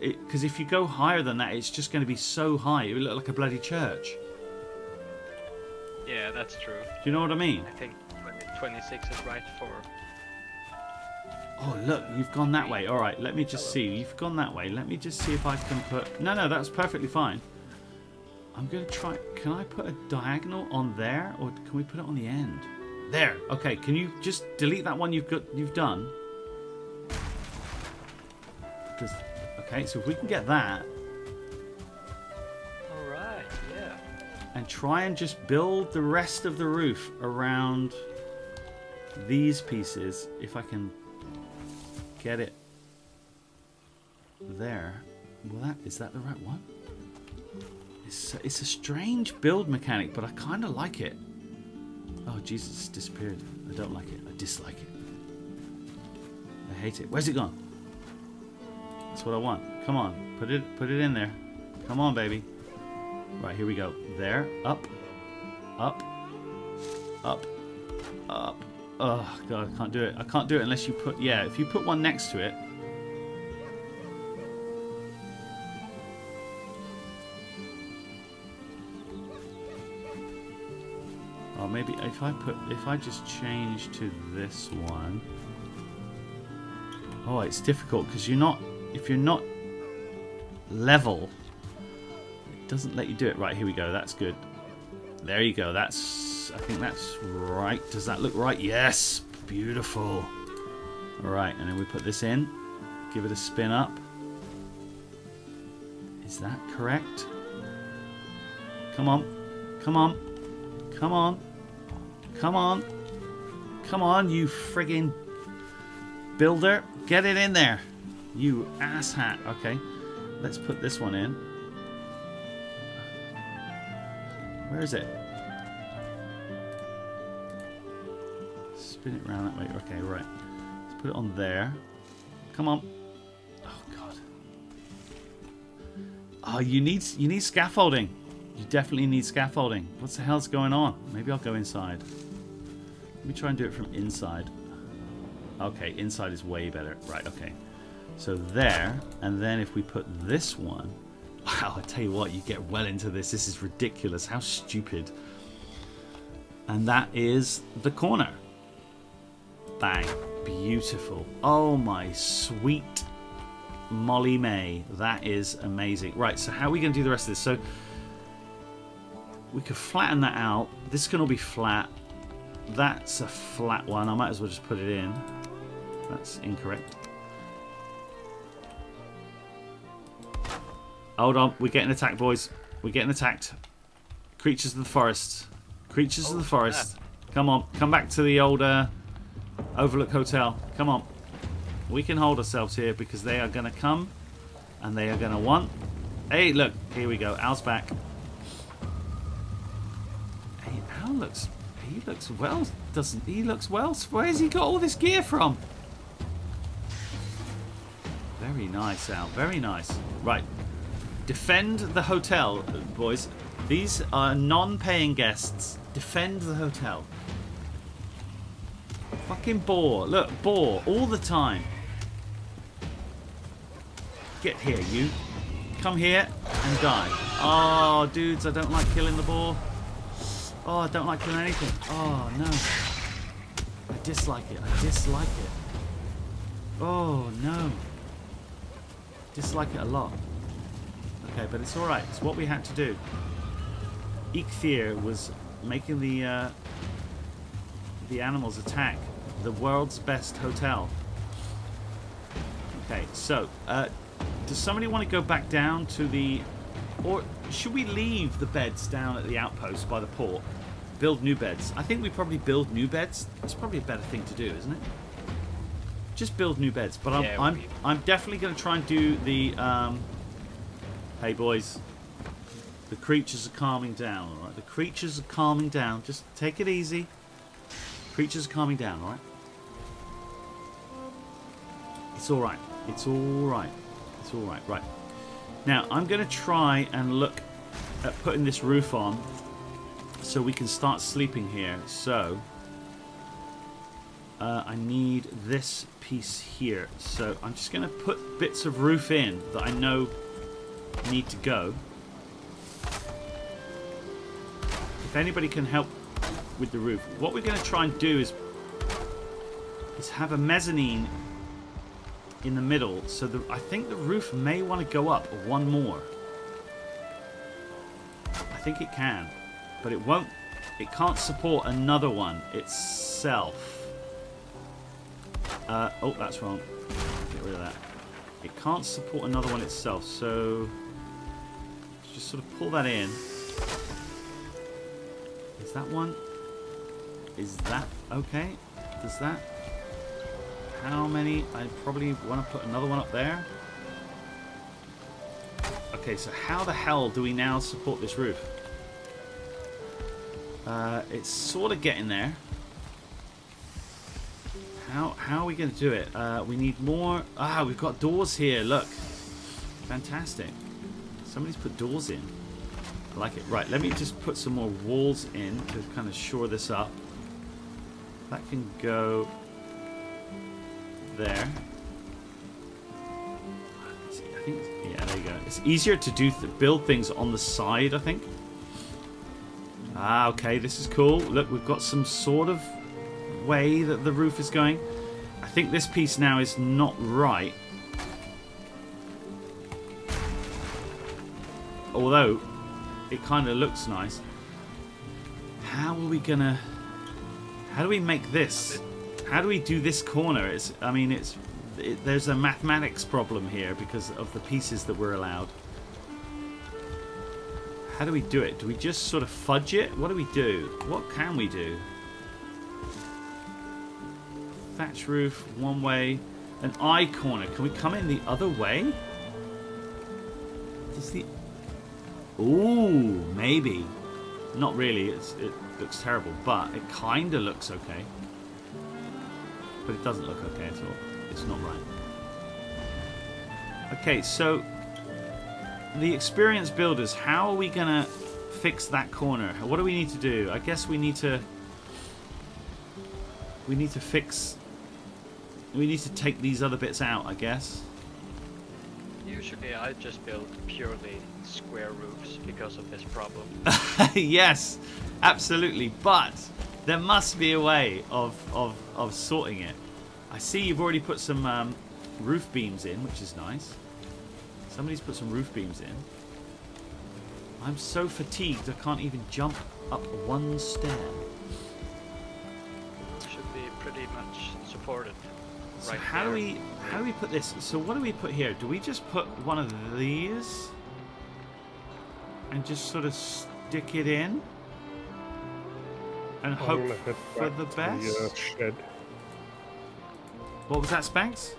because if you go higher than that, it's just going to be so high. It would look like a bloody church. Yeah, that's true. Do you know what I mean? I think 26 is right for... Oh, look, you've gone that way. All right, let me just see. You've gone that way. Let me just see if I can put... No, that's perfectly fine. I'm going to try... Can I put a diagonal on there, or can we put it on the end? There. Okay, can you just delete that one you've done? Okay, so if we can get that... Alright, yeah. And try and just build the rest of the roof around these pieces, if I can get it there. Well, is that the right one? It's a strange build mechanic, but I kind of like it. Oh, Jesus, it's disappeared. I don't like it. I dislike it. I hate it. Where's it gone? That's what I want. Come on, put it in there. Come on, baby. Right, here we go. There, up, up, up, up. Oh God, I can't do it. I can't do it unless you put... Yeah, if you put one next to it. Or maybe if I just change to this one. Oh, it's difficult because if you're not level, it doesn't let you do it. Right, here we go. That's good. There you go. I think that's right. Does that look right? Yes. Beautiful. All right, and then we put this in. Give it a spin up. Is that correct? Come on. Come on. Come on. Come on. Come on, you friggin' builder. Get it in there. You asshat. Okay. Let's put this one in. Where is it? Spin it around that way. Okay, right. Let's put it on there. Come on. Oh God. Oh, you need scaffolding. You definitely need scaffolding. What the hell's going on? Maybe I'll go inside. Let me try and do it from inside. Okay, inside is way better. Right, okay. So there, and then if we put this one... Wow, I tell you what, you get well into this. This is ridiculous. How stupid. And that is the corner. Bang. Beautiful. Oh my sweet Molly May. That is amazing. Right, so how are we going to do the rest of this? So we could flatten that out. This can all be flat. That's a flat one. I might as well just put it in. That's incorrect. Hold on. We're getting attacked, boys. We're getting attacked. Creatures of the forest. Creatures of the forest. Come on. Come back to the old Overlook Hotel. Come on. We can hold ourselves here because they are going to come and they are going to want... Hey, look. Here we go. Al's back. Hey, Al looks... He looks well, doesn't he? He looks well. Where's he got all this gear from? Very nice, Al. Very nice. Right. Defend the hotel, boys. These are non-paying guests. Defend the hotel. Fucking bore. Look, bore all the time. Get here, you. Come here and die. Oh, dudes, I don't like killing the boar. Oh, I don't like killing anything. Oh, no. I dislike it. I dislike it. Oh, no. Dislike it a lot. Okay, but it's alright. It's what we had to do. Eikthyr was making the animals attack the world's best hotel. Okay, so, does somebody want to go back down to the... Or should we leave the beds down at the outpost by the port? Build new beds. I think we probably build new beds. It's probably a better thing to do, isn't it? Just build new beds. But I'm definitely going to try and do the... Hey, boys. The creatures are calming down, alright? The creatures are calming down. Just take it easy. Creatures are calming down, alright? It's alright. It's alright. It's alright. Right. Now, I'm going to try and look at putting this roof on so we can start sleeping here. So, I need this piece here. So I'm just going to put bits of roof in that I know need to go. If anybody can help with the roof. What we're going to try and do is have a mezzanine in the middle. So I think the roof may want to go up one more. I think it can. But it won't. It can't support another one itself. Oh, that's wrong. Get rid of that. It can't support another one itself, so just sort of pull that in. Is that one? Is that okay? Does that? How many? I probably want to put another one up there. Okay, so how the hell do we now support this roof? It's sort of getting there. How are we going to do it? We need more. Ah, we've got doors here. Look. Fantastic. Somebody's put doors in. I like it. Right, let me just put some more walls in to kind of shore this up. That can go there. I think, yeah, there you go. It's easier to build things on the side, I think. Ah, okay, this is cool. Look, we've got some sort of way that the roof is going. I think this piece now is not right. Although it kind of looks nice. How are we gonna? How do we make this? How do we do this corner? There's a mathematics problem here because of the pieces that we're allowed. How do we do it? Do we just sort of fudge it? What do we do? What can we do? Thatch roof, one way. An eye corner. Can we come in the other way? Does the... Ooh, maybe. Not really. It looks terrible, but it kind of looks okay. But it doesn't look okay at all. It's not right. Okay, so the experienced builders, how are we gonna fix that corner? What do we need to do? I guess we need to fix. We need to take these other bits out, I guess. Usually I just build purely square roofs because of this problem. Yes, absolutely. But there must be a way of sorting it. I see you've already put some roof beams in, which is nice. Somebody's put some roof beams in. I'm so fatigued I can't even jump up one stair. Should be pretty much supported. So Right how there. do we put this? So what do we put here? Do we just put one of these and just sort of stick it in and hope I'm gonna head for back the to best? shed. What was that, Spanx?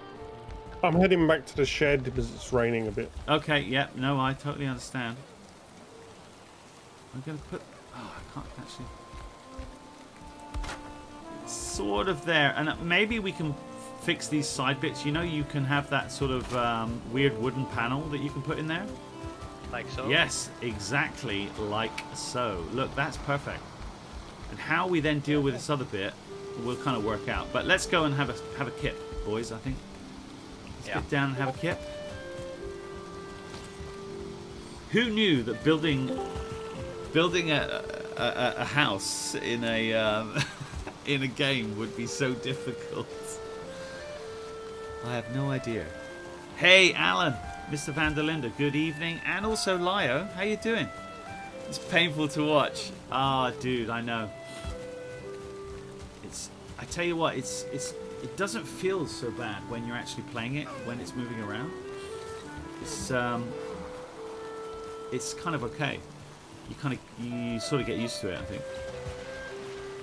I'm heading back to the shed because it's raining a bit. Okay, yeah, no, I totally understand. I'm gonna put. Oh, I can't actually. It's sort of there, and maybe we can fix these side bits. You know, you can have that sort of weird wooden panel that you can put in there. Like so? Yes, exactly like so. Look, that's perfect. And how we then deal with this other bit will kind of work out. But let's go and have a kip, boys. I think. Let's get down and have a kip. Who knew that building a house in a in a game would be so difficult? I have no idea. Hey, Alan, Mr. Van der Linde, good evening, and also Lio, how you doing? It's painful to watch. Ah, dude, I know. I tell you what, it doesn't feel so bad when you're actually playing it, when it's moving around. It's kind of okay. You sort of get used to it, I think.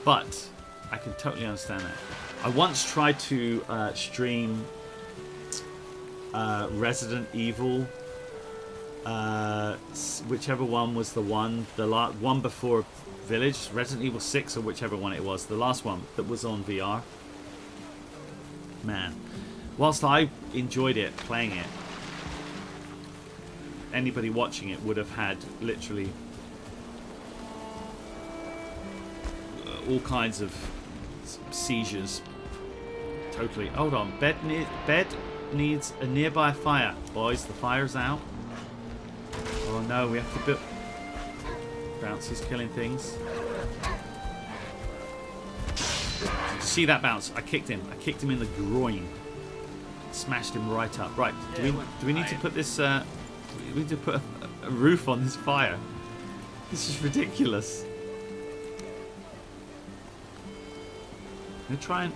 But I can totally understand that. I once tried to stream Resident Evil, whichever one was the one before Village, Resident Evil 6 or whichever one it was, the last one that was on VR. Man, whilst I enjoyed it, playing it, anybody watching it would have had literally all kinds of seizures totally. Hold on. Bed needs a nearby fire. Boys, the fire's out. Oh no, we have to build... Bouncy's killing things. See that bounce? I kicked him. I kicked him in the groin. Smashed him right up. Right, do we need to put this... we need to put a roof on this fire. This is ridiculous. I'm gonna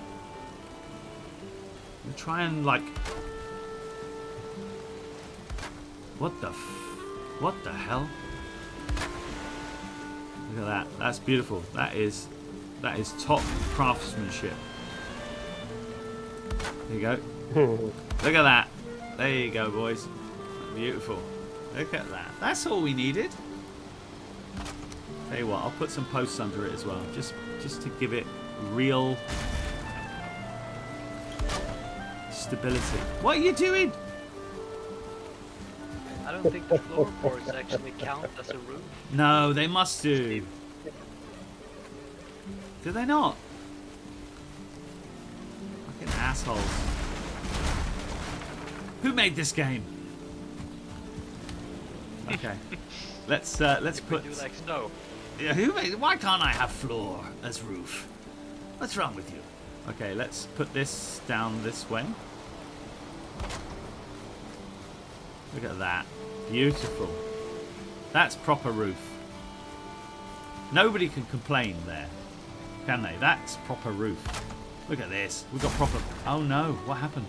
try and like... What the hell? Look at that. That's beautiful. That is top craftsmanship. There you go. Look at that. There you go, boys. Beautiful. Look at that. That's all we needed. Tell you what, I'll put some posts under it as well, just to give it real stability. What are you doing? I don't think the floorboards actually count as a roof. No, they must do. Do they not? Fucking assholes. Who made this game? Okay. Let's put... do like snow. Yeah, why can't I have floor as roof? What's wrong with you? Okay, let's put this down this way. Look at that. Beautiful. That's proper roof. Nobody can complain there, can they? That's proper roof. Look at this. We've got proper... Oh no, what happened?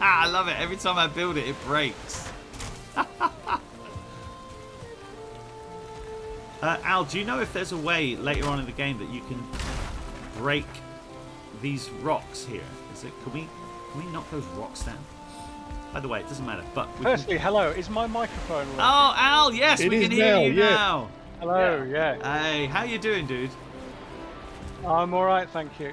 I love it. Every time I build it, it breaks. Al, do you know if there's a way later on in the game that you can break these rocks here? Is it? Can we knock those rocks down? By the way, it doesn't matter. But firstly, hello. Is my microphone working? Oh, Al, yes, we can hear you now. Hello, yeah. Hey, how you doing, dude? I'm all right, thank you.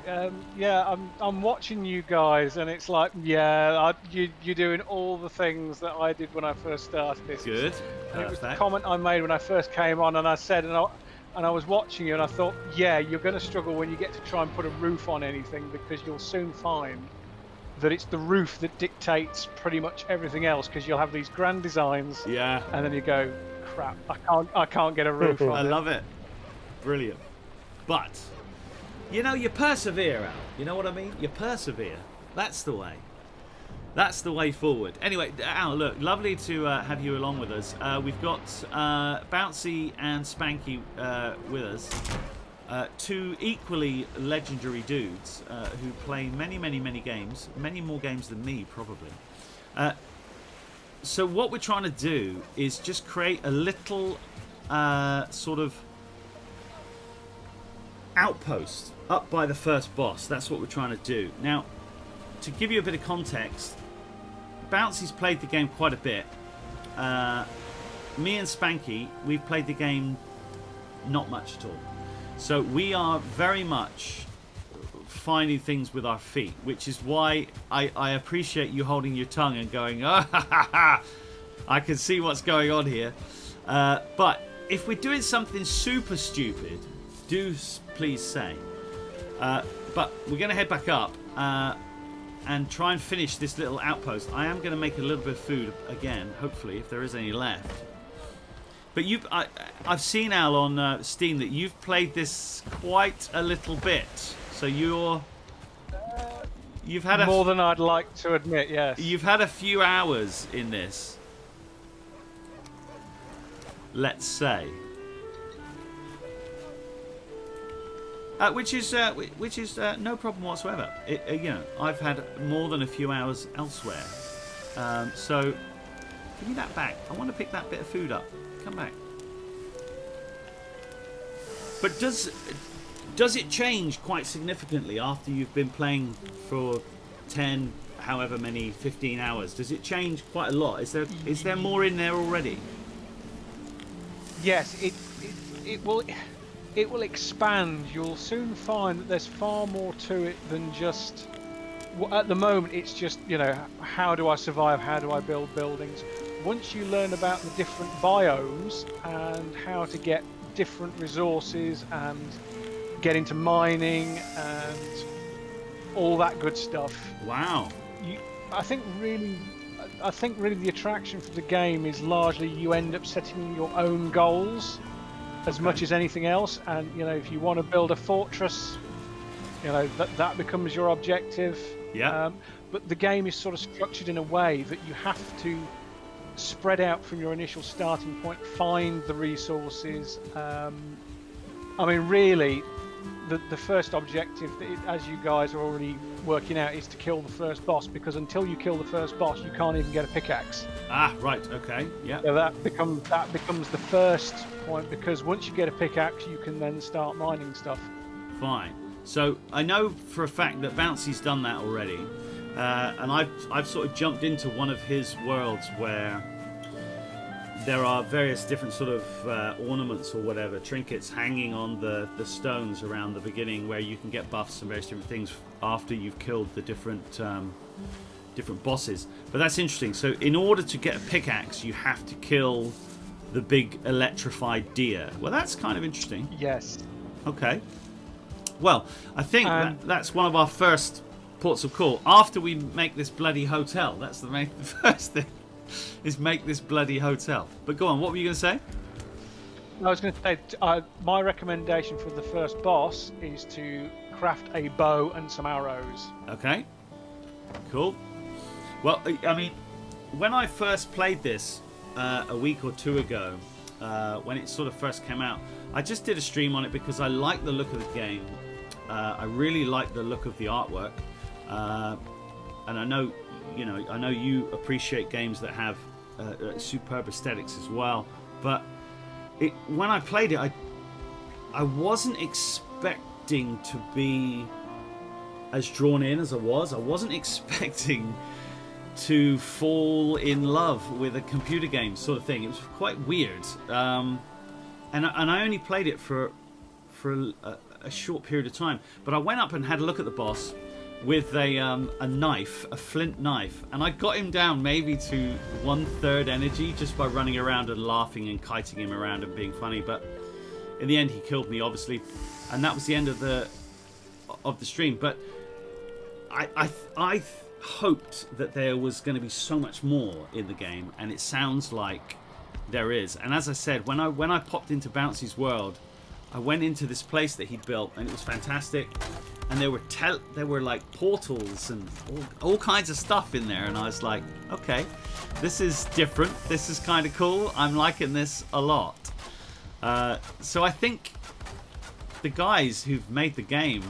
Yeah, I'm watching you guys, and it's like, yeah, you're doing all the things that I did when I first started this. Good. And it was the comment I made when I first came on, and I said, and I was watching you, and I thought, yeah, you're going to struggle when you get to try and put a roof on anything, because you'll soon find that it's the roof that dictates pretty much everything else, because you'll have these grand designs, yeah, and then you go, crap, I can't get a roof on. I love it. Brilliant. But you know, you persevere, Al. You know what I mean? You persevere. That's the way. That's the way forward. Anyway, Al, look, lovely to have you along with us. We've got Bouncy and Spanky with us. Two equally legendary dudes who play many, many, many games. Many more games than me, probably. So what we're trying to do is just create a little sort of outpost up by the first boss. That's what we're trying to do. Now, to give you a bit of context, Bouncy's played the game quite a bit. Me and Spanky, we've played the game not much at all. So we are very much finding things with our feet, which is why I appreciate you holding your tongue and going, oh, ha, ha, ha. I can see what's going on here. But if we're doing something super stupid, do please say. But we're going to head back up and try and finish this little outpost. I am going to make a little bit of food again, hopefully, if there is any left. But I've seen, Al, on Steam that you've played this quite a little bit. So you've had more than I'd like to admit, yes. You've had a few hours in this, let's say. Which is no problem whatsoever. You know, I've had more than a few hours elsewhere. So give me that back. I want to pick that bit of food up. Come back. But does it change quite significantly after you've been playing for 10, however many, 15 hours? Does it change quite a lot? Is there more in there already? Yes, it will. It will expand. You'll soon find that there's far more to it than just... At the moment, it's just, you know, how do I survive? How do I build buildings? Once you learn about the different biomes and how to get different resources and get into mining and all that good stuff. Wow. I think really the attraction for the game is largely you end up setting your own goals as much as anything else. And if you want to build a fortress, that becomes your objective. Yeah. But the game is sort of structured in a way that you have to spread out from your initial starting point, find the resources. Really, the first objective, as you guys are already working out, is to kill the first boss, because until you kill the first boss, you can't even get a pickaxe. Ah, right. Okay. Yeah. So that becomes the first point, because once you get a pickaxe, you can then start mining stuff. Fine. So I know for a fact that Bouncy's done that already, and I've sort of jumped into one of his worlds where there are various different sort of ornaments or whatever, trinkets hanging on the stones around the beginning, where you can get buffs and various different things after you've killed the different bosses. But that's interesting. So in order to get a pickaxe, you have to kill the big electrified deer. Well, that's kind of interesting. Yes. Okay. Well, I think that's one of our first ports of call. After we make this bloody hotel, that's the first thing, is make this bloody hotel. But go on, what were you going to say? I was going to say, my recommendation for the first boss is to craft a bow and some arrows. Okay. Cool. Well, I mean, when I first played this a week or two ago, when it sort of first came out, I just did a stream on it because I like the look of the game. I really like the look of the artwork, and I know you appreciate games that have superb aesthetics as well. But when I played it, I wasn't expecting to be as drawn in as I was. I wasn't expecting to fall in love with a computer game sort of thing. It was quite weird, and I only played it for a short period of time. But I went up and had a look at the boss with a knife, a flint knife, and I got him down maybe to 1/3 energy just by running around and laughing and kiting him around and being funny. But in the end, he killed me, obviously, and that was the end of the stream. But I hoped that there was going to be so much more in the game, and it sounds like there is. And as I said, when I popped into Bouncy's world, I went into this place that he'd built, and it was fantastic. And there were like portals and all kinds of stuff in there, and I was like, okay, this is different. This is kind of cool. I'm liking this a lot. So I think the guys who've made the game,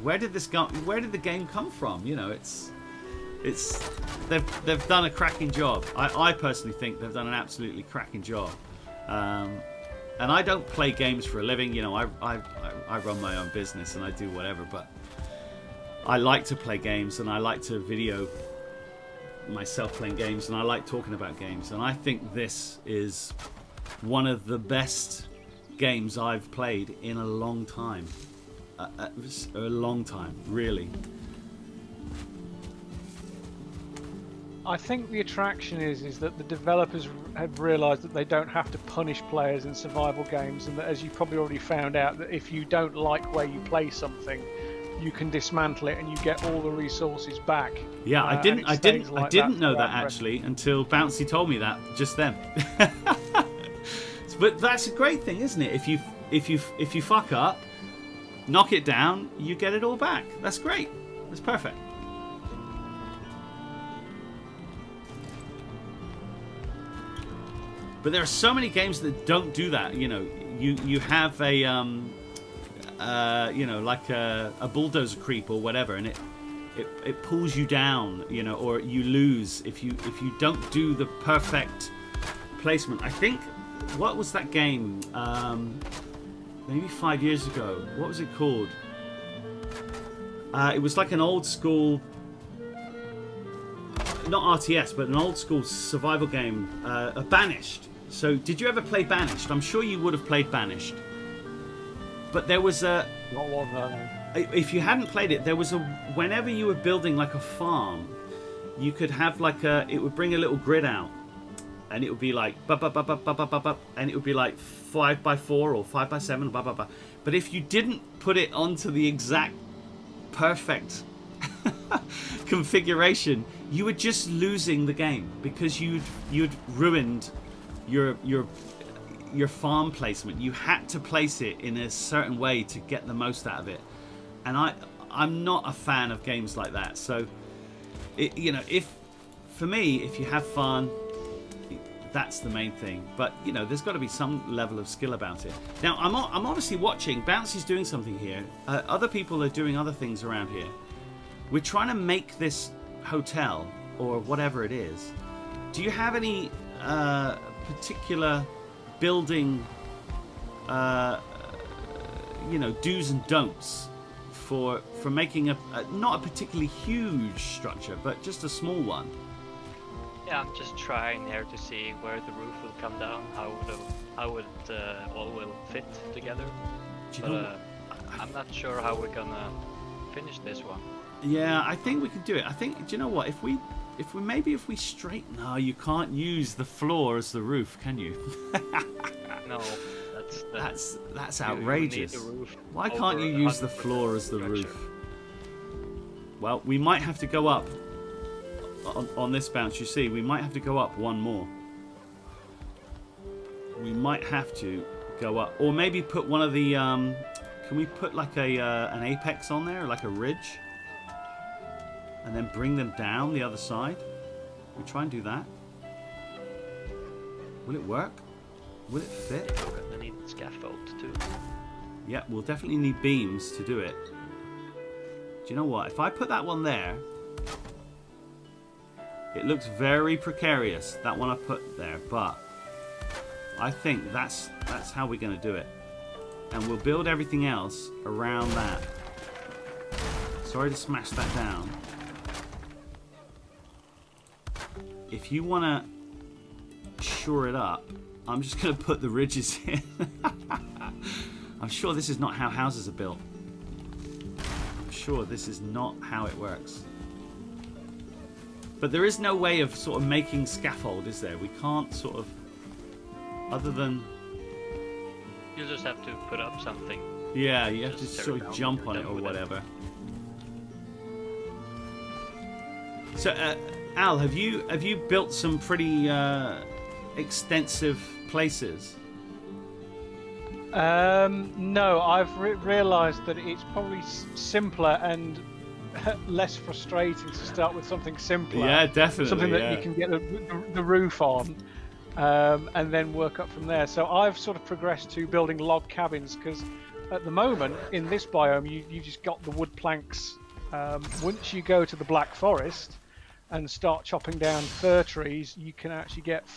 where did the game come from? They've done a cracking job. I personally think they've done an absolutely cracking job. And I don't play games for a living. I run my own business and I do whatever, but I like to play games, and I like to video myself playing games, and I like talking about games. And I think this is one of the best games I've played in a long time. A long time, really. I think the attraction is that the developers have realised that they don't have to punish players in survival games, and that, as you probably already found out, that if you don't like where you play something, you can dismantle it and you get all the resources back. Yeah, I didn't know that actually until Bouncy told me that just then. But that's a great thing, isn't it? If you fuck up, knock it down, you get it all back. That's great. That's perfect. But there are so many games that don't do that. You have a like a bulldozer creep or whatever, and it pulls you down, or you lose if you don't do the perfect placement. I think, what was that game? Maybe 5 years ago. What was it called? It was like an old school, not RTS, but an old school survival game, Banished. So, did you ever play Banished? I'm sure you would have played Banished. But there was a... Not one, no. If you hadn't played it, there was a... Whenever you were building like a farm, you could have like a... It would bring a little grid out. and it would be like and it would be like 5x4 or 5x7, blah blah blah. But if you didn't put it onto the exact perfect configuration, you were just losing the game, because you'd ruined your farm placement. You had to place it in a certain way to get the most out of it, and I'm not a fan of games like that. So if for me, if you have fun, that's the main thing. But there's got to be some level of skill about it. Now I'm obviously watching. Bouncy's doing something here. Other people are doing other things around here. We're trying to make this hotel or whatever it is. Do you have any particular building do's and don'ts for making a not a particularly huge structure, but just a small one? Yeah, I'm just trying here to see where the roof will come down, how it all will fit together. I'm not sure how we're gonna finish this one. Yeah, I think we can do it. I think, do you know what? If we straighten... No, you can't use the floor as the roof, can you? No, that's outrageous. Why can't you use the floor as the roof? Well, we might have to go up on this bounce. You see, we might have to go up one more. We might have to go up, or maybe put one of the. Can we put like an apex on there, like a ridge, and then bring them down the other side? We try and do that. Will it work? Will it fit? We're gonna need scaffold too. Yeah, we'll definitely need beams to do it. Do you know what? If I put that one there, it looks very precarious, that one I put there, but I think that's how we're going to do it. And we'll build everything else around that. Sorry to smash that down. If you want to shore it up, I'm just going to put the ridges in. I'm sure this is not how houses are built. I'm sure this is not how it works. But there is no way of sort of making scaffold, is there? We can't sort of, other than... You'll just have to put up something. Yeah, you have to sort of jump on it or whatever. So, Al, have you built some pretty extensive places? No, I've realised that it's probably simpler and less frustrating to start with something simpler. Yeah, definitely. Something that you can get the roof on, and then work up from there. So I've sort of progressed to building log cabins, because at the moment in this biome you just got the wood planks. Once you go to the Black Forest and start chopping down fir trees, you can actually get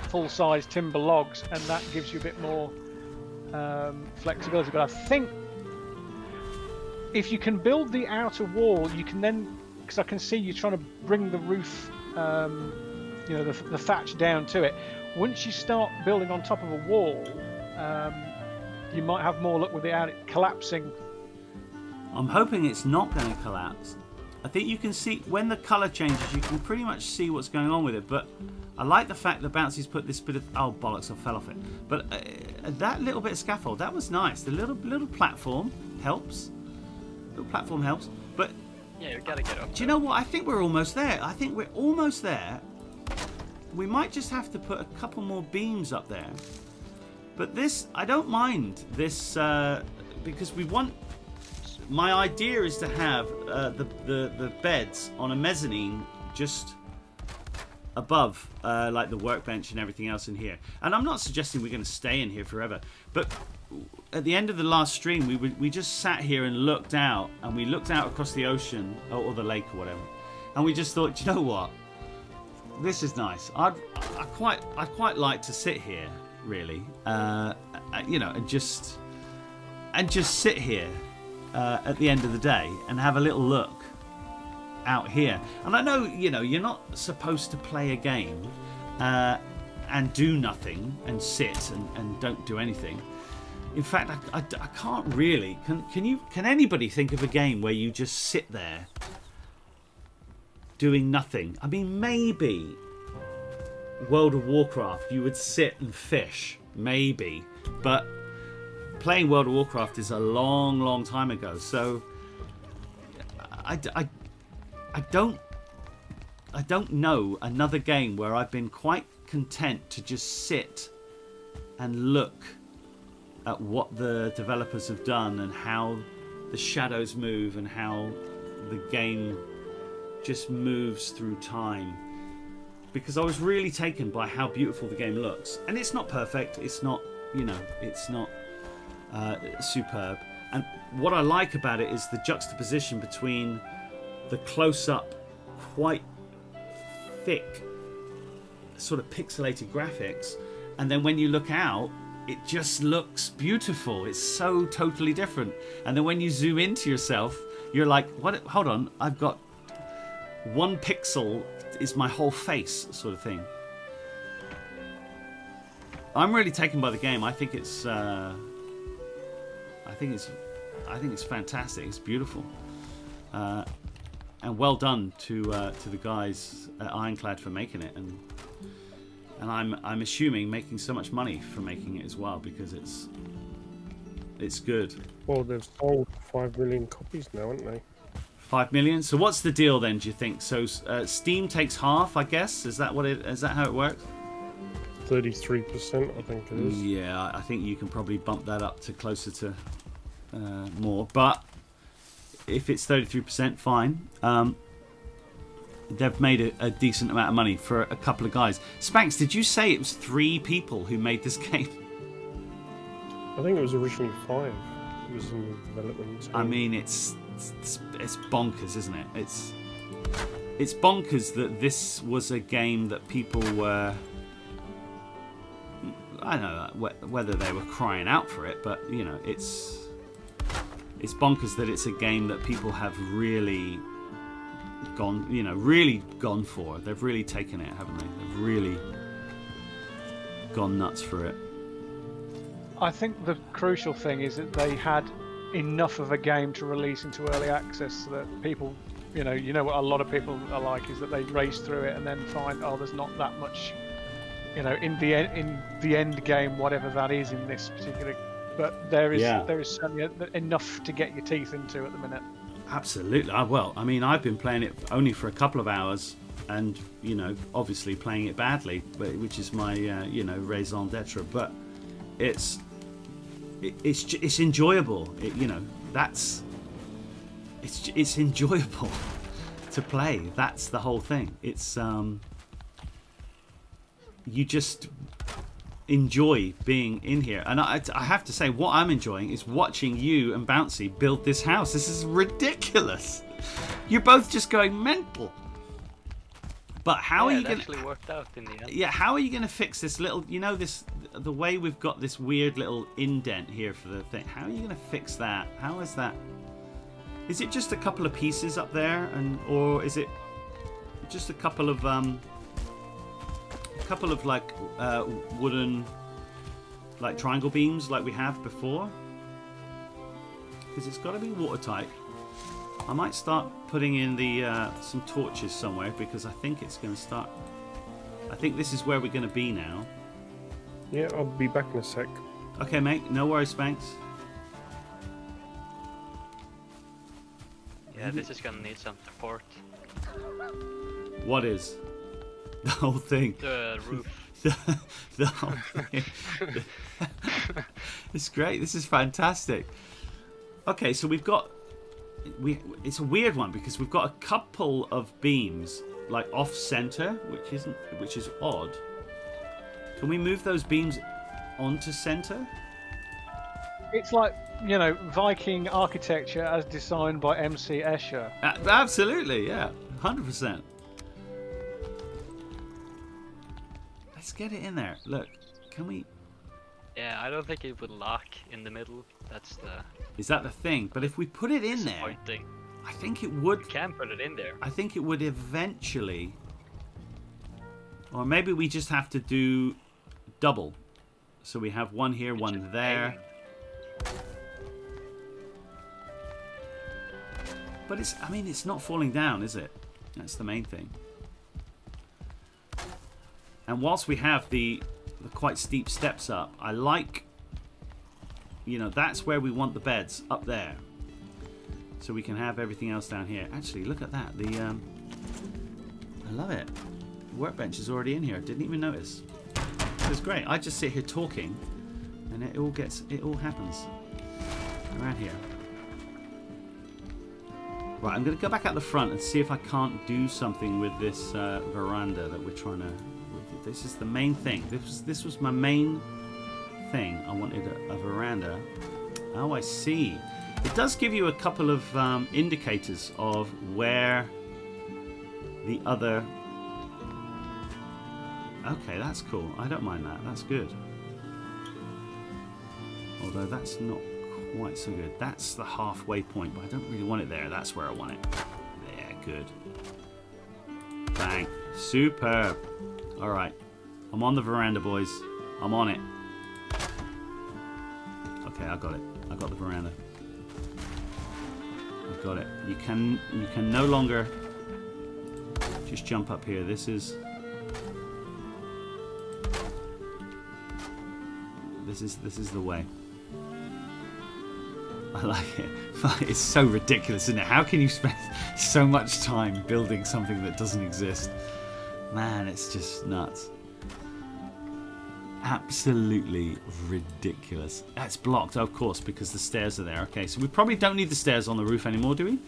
full-size timber logs, and that gives you a bit more flexibility. But I think if you can build the outer wall, you can then, because I can see you trying to bring the roof, the thatch down to it. Once you start building on top of a wall, you might have more luck without it collapsing. I'm hoping it's not going to collapse. I think you can see, when the colour changes, you can pretty much see what's going on with it. But I like the fact that Bouncy's put this bit of... Oh, bollocks, I fell off it. But that little bit of scaffold, that was nice. The little platform helps. Little platform helps. But... Yeah, you gotta get up. Do you know what? I think we're almost there. We might just have to put a couple more beams up there. But this... I don't mind this... because we want... My idea is to have the beds on a mezzanine just above, like the workbench and everything else in here. And I'm not suggesting we're going to stay in here forever, but at the end of the last stream, we just sat here and looked out, and we looked out across the ocean or the lake or whatever, and we just thought, you know what, this is nice. I'd quite like to sit here, really, and just sit here. At the end of the day, and have a little look out here. And I know, you're not supposed to play a game and do nothing and sit and don't do anything. In fact, I can't really. Can anybody think of a game where you just sit there doing nothing? I mean, maybe World of Warcraft, you would sit and fish, maybe. But playing World of Warcraft is a long, long time ago. So I don't know another game where I've been quite content to just sit and look at what the developers have done and how the shadows move and how the game just moves through time. Because I was really taken by how beautiful the game looks. And it's not perfect. It's not, it's not superb. And what I like about it is the juxtaposition between the close-up, quite thick, sort of pixelated graphics, and then when you look out, it just looks beautiful. It's so totally different. And then when you zoom into yourself, you're like, what? Hold on, I've got 1 pixel is my whole face, sort of thing. I'm really taken by the game. I think it's fantastic. It's beautiful, and well done to the guys at Ironclad for making it, and I'm assuming making so much money for making it as well, because it's good. Well, they've sold 5 million copies now, haven't they? 5 million. So what's the deal then? Do you think? So Steam takes half, I guess. Is that how it works? 33%, I think it is. Yeah, I think you can probably bump that up to closer to more. But if it's 33%, fine. They've made a decent amount of money for a couple of guys. Spanks, did you say it was 3 people who made this game? I think it was originally 5. It was in the development team. I mean, it's bonkers, isn't it? It's bonkers that this was a game that people were, I don't know whether they were crying out for it, but it's bonkers that it's a game that people have really gone for. They've really taken it, haven't they? They've really gone nuts for it. I think the crucial thing is that they had enough of a game to release into early access so that people, what a lot of people are like is that they race through it and then find, there's not that much, in the end game, whatever that is in this particular. But there is certainly enough to get your teeth into at the minute. Absolutely. Well, I mean, I've been playing it only for a couple of hours, and obviously playing it badly, which is my raison d'etre. But it's enjoyable. It's enjoyable to play. That's the whole thing. It's you just enjoy being in here, and I have to say, what I'm enjoying is watching you and Bouncy build this house. This is ridiculous. You're both just going mental. But how are you going to actually worked out in the end? Yeah, how are you going to fix this little, the way we've got this weird little indent here for the thing? How are you going to fix that? How is that? Is it just a couple of pieces up there, or is it just a couple of like wooden, like triangle beams like we have before? Because it's got to be watertight. I might start putting in the some torches somewhere, because I think it's going to start. I think this is where we're going to be now. Yeah, I'll be back in a sec. Okay, mate. No worries, Spanks. Yeah, this is going to need some support. What is? The whole thing. The roof. the whole thing. It's great. This is fantastic. Okay, so it's a weird one, because we've got a couple of beams like off center, which is odd. Can we move those beams onto center? It's like, Viking architecture as designed by MC Escher. Absolutely, yeah. 100%. Let's get it in there. Look, can we? Yeah, I don't think it would lock in the middle. Is that the thing? But if we put it in there, I think it would. You can put it in there. I think it would eventually. Or maybe we just have to do double. So we have one here, one there. But it's not falling down, is it? That's the main thing. And whilst we have the quite steep steps up, I like, that's where we want the beds, up there. So we can have everything else down here. Actually, look at that. I love it. The workbench is already in here. I didn't even notice. It's great. I just sit here talking, and it all happens around here. Right, I'm going to go back out the front and see if I can't do something with this veranda that we're trying to... This is the main thing. This was my main thing. I wanted a veranda. Oh, I see. It does give you a couple of indicators of where the other... Okay, that's cool. I don't mind that. That's good. Although that's not quite so good. That's the halfway point, but I don't really want it there. That's where I want it. There, good. Bang. Superb. Alright. I'm on the veranda, boys. I'm on it. Okay, I got it. I got the veranda. I got it. You can no longer just jump up here. This is the way. I like it. It's so ridiculous, isn't it? How can you spend so much time building something that doesn't exist? Man, it's just nuts. Absolutely ridiculous. That's blocked, of course, because the stairs are there. Okay, so we probably don't need the stairs on the roof anymore, do we?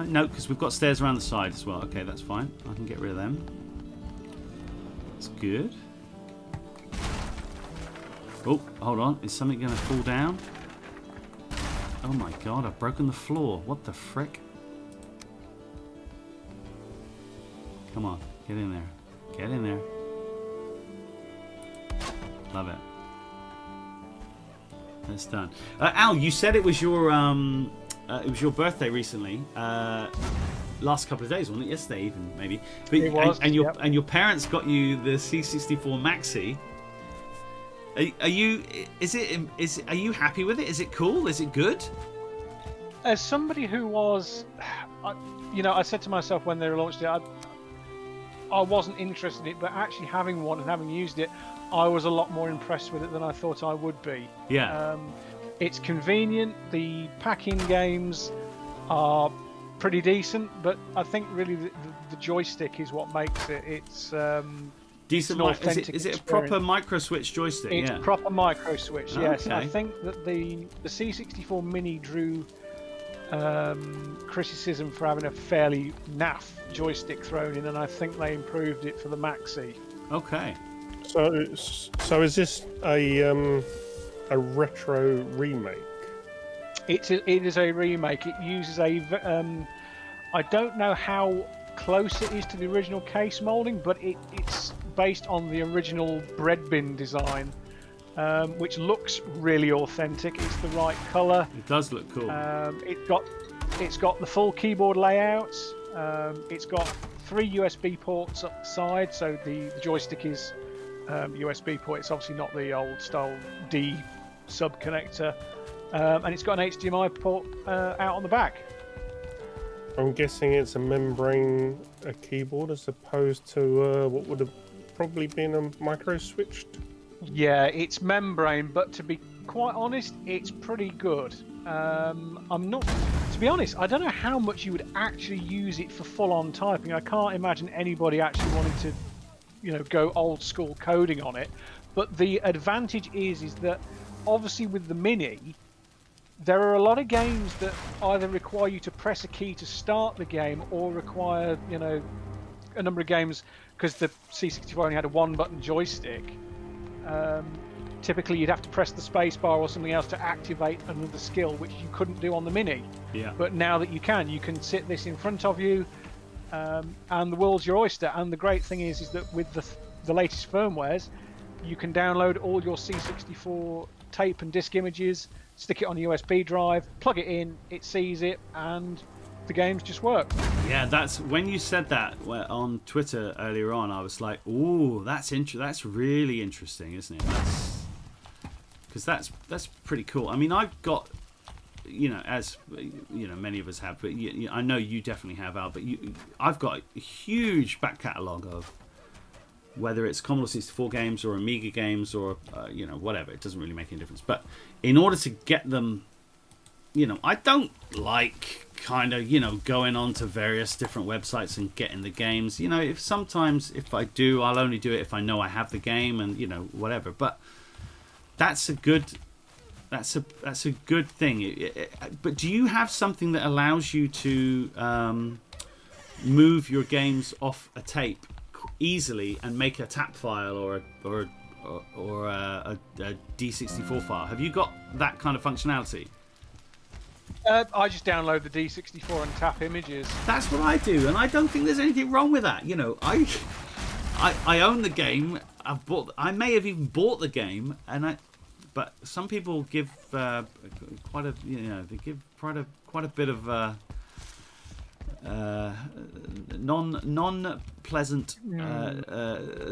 No, because we've got stairs around the side as well. Okay, that's fine. I can get rid of them. That's good. Oh, hold on. Is something going to fall down? Oh my god, I've broken the floor. What the frick? Come on, get in there. Get in there. Love it. That's done. Al, you said it was your birthday recently. Last couple of days, wasn't it? Yesterday, even maybe. But, it was. And your parents got you the C64 Maxi. Are you happy with it? Is it cool? Is it good? As somebody who was, I said to myself when they launched it, I wasn't interested in it, but actually having one and having used it, I was a lot more impressed with it than I thought I would be. Yeah. It's convenient. The pack-in games are pretty decent, but I think really the joystick is what makes it. It's decent. Is it a proper micro switch joystick? It's proper micro switch. Yes. Okay. I think that the C64 Mini drew criticism for having a fairly naff joystick thrown in, and I think they improved it for the Maxi. Okay. So is this a retro remake? It is a remake. It uses I don't know how close it is to the original case molding, but it's based on the original bread bin design, which looks really authentic. It's the right colour. It does look cool. It's got the full keyboard layouts. It's got 3 USB ports up the side, so the joystick is USB port. It's obviously not the old style D sub connector, and it's got an HDMI port out on the back. I'm guessing it's a membrane keyboard as opposed to what would have probably been a micro switched. Yeah, it's membrane, but to be quite honest, it's pretty good. To be honest, I don't know how much you would actually use it for full-on typing. I can't imagine anybody actually wanting to, go old school coding on it. But the advantage is that obviously with the Mini, there are a lot of games that either require you to press a key to start the game or require, a number of games, because the C64 only had a one-button joystick. Typically, you'd have to press the space bar or something else to activate another skill, which you couldn't do on the Mini. Yeah. But now that you can sit this in front of you, and the world's your oyster. And the great thing is that with the latest firmwares, you can download all your C64 tape and disc images, stick it on a USB drive, plug it in, it sees it, and the games just work. Yeah, that's when you said that on Twitter earlier on. I was like, "Ooh, that's really interesting, isn't it?" Because that's pretty cool. I mean, I've got as many of us have, but I know you definitely have, Al. But I've got a huge back catalogue of whether it's Commodore 64 games or Amiga games or whatever. It doesn't really make any difference. But in order to get them, I don't like kind of going on to various different websites and getting the games. If I do, I'll only do it if I know I have the game and whatever. But that's a good thing. But do you have something that allows you to move your games off a tape easily and make a tap file or a D64 file? Have you got that kind of functionality? I just download the D64 and tap images. That's what I do, and I don't think there's anything wrong with that. I own the game. I may have even bought the game, but some people give quite a bit of non-pleasant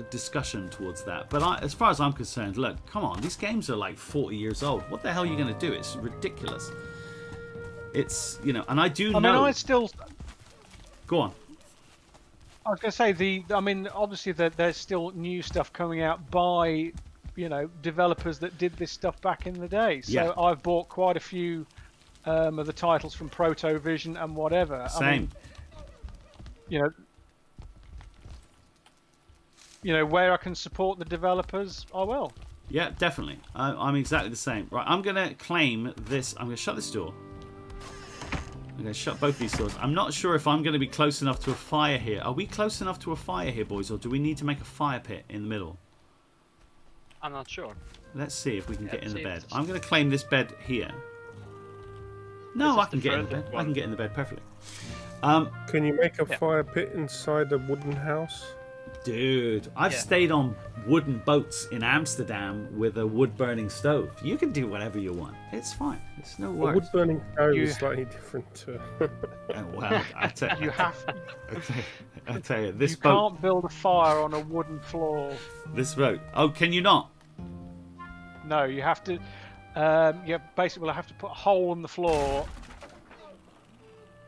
discussion towards that. But as far as I'm concerned, look, come on, these games are like 40 years old. What the hell are you going to do? It's ridiculous. It's and I do know. I mean, I still. Go on. I was going to say obviously there's still new stuff coming out by developers that did this stuff back in the day. So I've bought quite a few of the titles from Protovision and whatever. Same. Where I can support the developers, I will. Yeah, definitely. I'm exactly the same. Right, I'm going to claim this. I'm going to shut this door. I'm going to shut both these doors. I'm not sure if I'm going to be close enough to a fire here. Are we close enough to a fire here, boys, or do we need to make a fire pit in the middle? I'm not sure. Let's see if we can get in the bed. I'm going to claim this bed here. No, I can get in the bed. I can get in the bed perfectly. Can you make a fire pit inside a wooden house? Dude, I've stayed on wooden boats in Amsterdam with a wood-burning stove. You can do whatever you want. It's fine. It's no worries. A wood-burning stove is slightly different to... well, I tell you, I tell you, this you boat... can't build a fire on a wooden floor. This boat. Oh, can you not? No, you have to... basically, I have to put a hole in the floor.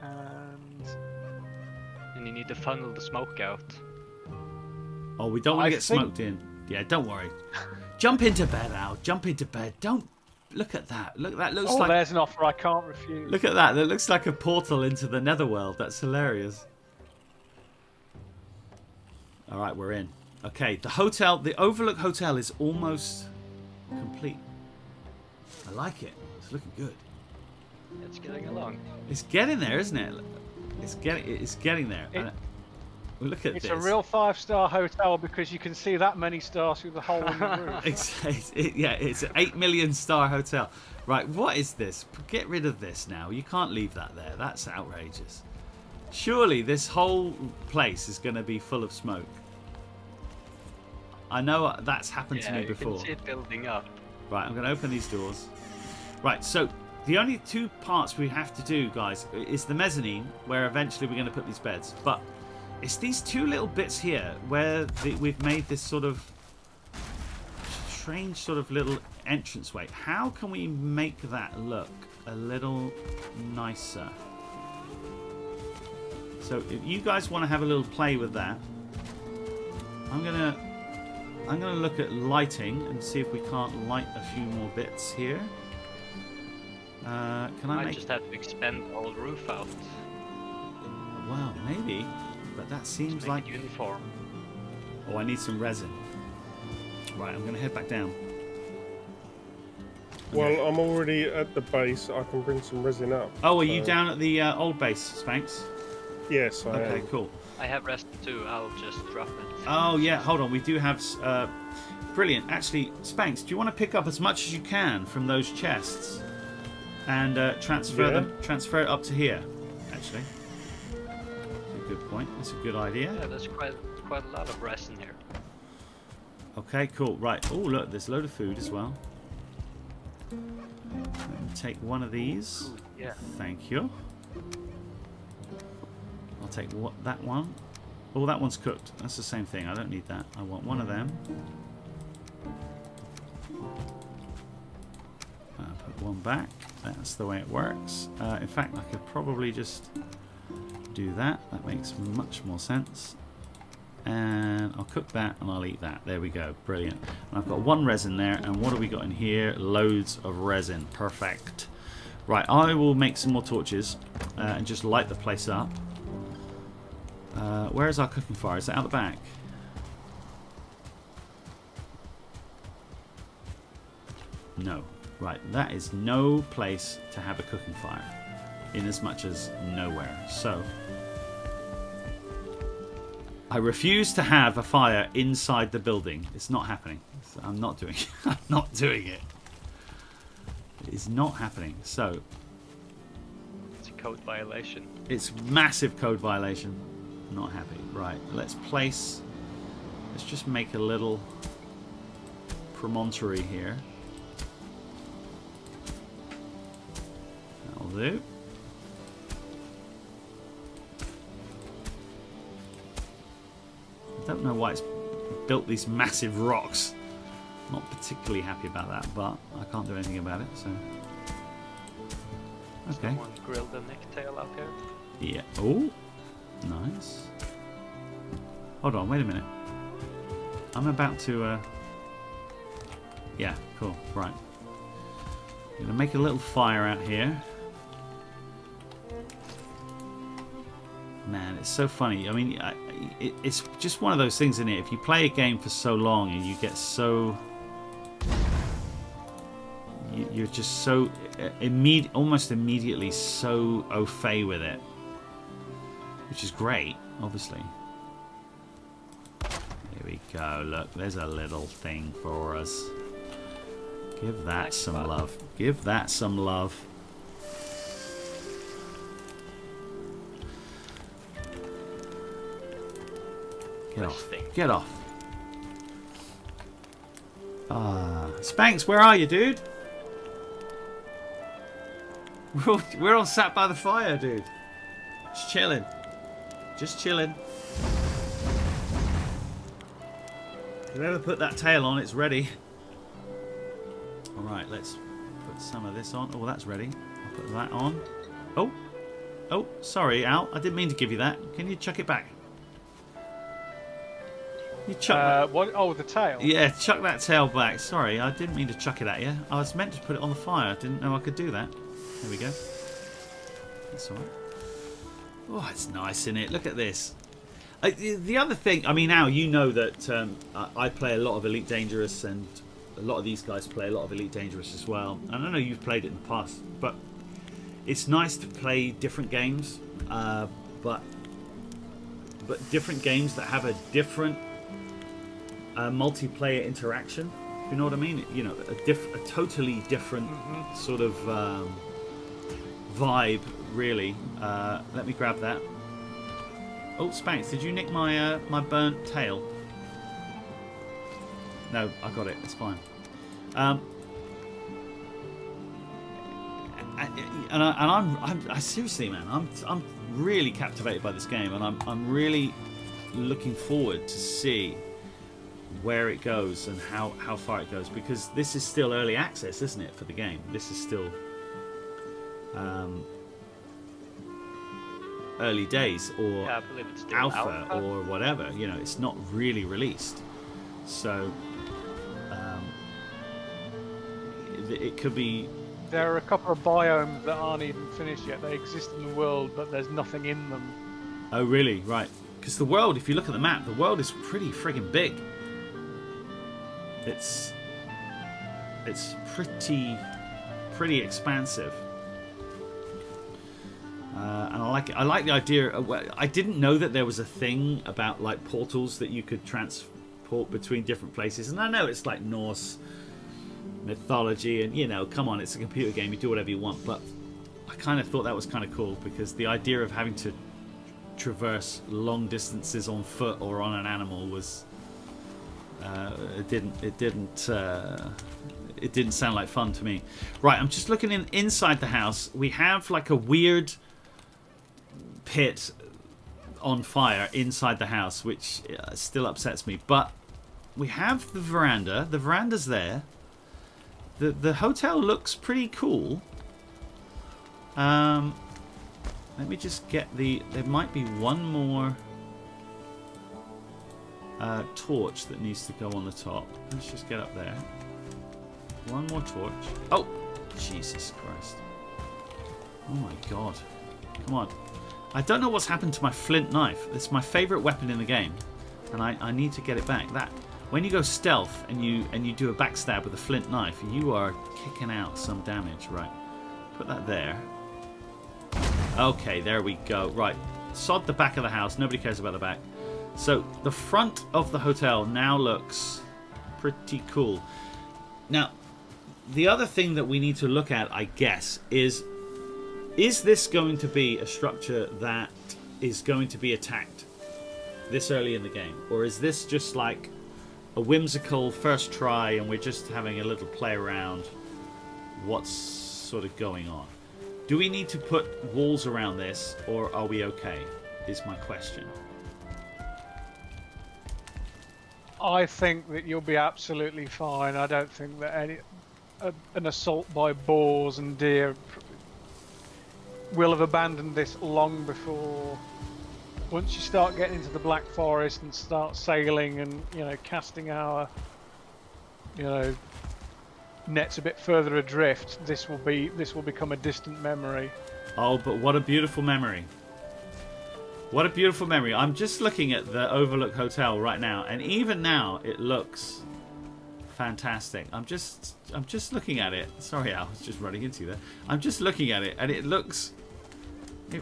And you need to funnel the smoke out. Oh, we don't want to get smoked in. Yeah, don't worry. Jump into bed, Al. Jump into bed. Don't look at that. Look, that looks like. There's an offer I can't refuse. Look at that. That looks like a portal into the netherworld. That's hilarious. All right, we're in. Okay, the hotel, the Overlook Hotel, is almost complete. I like it. It's looking good. It's getting along. It's getting there, isn't it? It's getting there. Look at this. It's a real 5-star hotel because you can see that many stars through the hole in the roof. It's an 8 million star hotel. Right, what is this? Get rid of this now. You can't leave that there. That's outrageous. Surely this whole place is going to be full of smoke. I know that's happened to me before. You can see it building up. Right, I'm going to open these doors. Right, so the only two parts we have to do, guys, is the mezzanine, where eventually we're going to put these beds. But it's these two little bits here where we've made this sort of strange sort of little entranceway. How can we make that look a little nicer? So if you guys want to have a little play with that, I'm gonna look at lighting and see if we can't light a few more bits here. Can I just have to expand the whole roof out. Well, maybe. But that seems like uniform. Oh, I need some resin. Right, I'm going to head back down. Well, I'm already at the base. I can bring some resin up. Oh, are you down at the old base, Spanks? Yes, I am. Okay, cool. I have resin too. I'll just drop it. Oh yeah, hold on. We do have brilliant. Actually, Spanks, do you want to pick up as much as you can from those chests and transfer it up to here? Actually. Good point. That's a good idea. Yeah, there's quite a lot of resin here. Okay, cool. Right. Oh, look, there's a load of food as well. Let me take one of these. Yeah. Thank you. I'll take that one. Oh, that one's cooked. That's the same thing. I don't need that. I want one of them. I'll put one back. That's the way it works. In fact, I could probably just do that. That makes much more sense. And I'll cook that and I'll eat that. There we go. Brilliant. And I've got 1 resin there. And what have we got in here? Loads of resin. Perfect. Right, I will make some more torches and just light the place up. Where's our cooking fire? Is it out the back? No. Right, that is no place to have a cooking fire. In as much as nowhere. So I refuse to have a fire inside the building. It's not happening. I'm not doing it. I'm not doing it. It is not happening. So It's a code violation. it's massive code violation. Not happy. Right, let's just make a little promontory here. That'll do. I don't know why it's built these massive rocks. Not particularly happy about that, but I can't do anything about it, so. Okay. Someone grilled a necktail out here. Yeah. Oh, nice. Hold on, wait a minute. I'm about to. Yeah, cool. Right. I'm gonna make a little fire out here. Man, it's so funny. I mean, it's just one of those things, isn't it? If you play a game for so long and you get so... You're just so... almost immediately so au fait with it. Which is great, obviously. Here we go. Look, there's a little thing for us. Give that some love. Give that some love. Get off. Get off. Spanks, where are you, dude? We're all sat by the fire, dude. Just chilling. Just chilling. If you ever put that tail on, it's ready. Alright, let's put some of this on. Oh, that's ready. I'll put that on. Oh. Oh, sorry, Al. I didn't mean to give you that. Can you chuck it back? You chuck what? Oh, the tail. Yeah, chuck that tail back. Sorry, I didn't mean to chuck it at you. I was meant to put it on the fire. I didn't know I could do that. There we go. That's alright. Oh, it's nice, isn't it? Look at this. The other thing, I mean, Al, you know that I play a lot of Elite Dangerous, and a lot of these guys play a lot of Elite Dangerous as well. And I know you've played it in the past, but it's nice to play different games, but different games that have a different multiplayer interaction. You know what I mean? You know, a totally different sort of vibe, really. Let me grab that. Oh, Spanks, did you nick my my burnt tail? No, I got it. It's fine. I seriously, man, I'm really captivated by this game, and I'm really looking forward to see where it goes and how far it goes, because this is still early access, isn't it, for the game? This is still early days, or Yeah, I believe it's still alpha or whatever. You know, it's not really released, so it could be. There are a couple of biomes that aren't even finished yet. They exist in the world, but there's nothing in them. Oh, really? Right. Because the world, if you look at the map, the world is pretty friggin' big. It's pretty expansive. And I like it. I like the idea. I didn't know that there was a thing about like portals that you could transport between different places. And I know it's like Norse mythology, and you know, come on, it's a computer game, you do whatever you want. But I kind of thought that was kind of cool, because the idea of having to traverse long distances on foot or on an animal was it didn't sound like fun to me. Right, I'm just looking inside the house. We have like a weird pit on fire inside the house, which still upsets me. But we have the veranda. The veranda's there. The hotel looks pretty cool. Let me just get the... There might be one more torch that needs to go on the top. Let's just get up there. One more torch. Oh! Jesus Christ. Oh my god. Come on. I don't know what's happened to my flint knife. It's my favourite weapon in the game. And I need to get it back. That when you go stealth and you do a backstab with a flint knife, you are kicking out some damage. Right. Put that there. Okay, there we go. Right. Sod the back of the house. Nobody cares about the back. So the front of the hotel now looks pretty cool. Now, the other thing that we need to look at, I guess, is this going to be a structure that is going to be attacked this early in the game? Or is this just like a whimsical first try and we're just having a little play around what's sort of going on? Do we need to put walls around this, or are we okay, is my question. I think that you'll be absolutely fine. I don't think that an assault by boars and deer will have abandoned this long before. Once you start getting into the Black Forest and start sailing and, you know, casting our, you know, nets a bit further adrift, this will become a distant memory. Oh, but what a beautiful memory. What a beautiful memory. I'm just looking at the Overlook Hotel right now, and even now it looks fantastic. I'm just looking at it. Sorry, I was just running into you there. I'm just looking at it, and it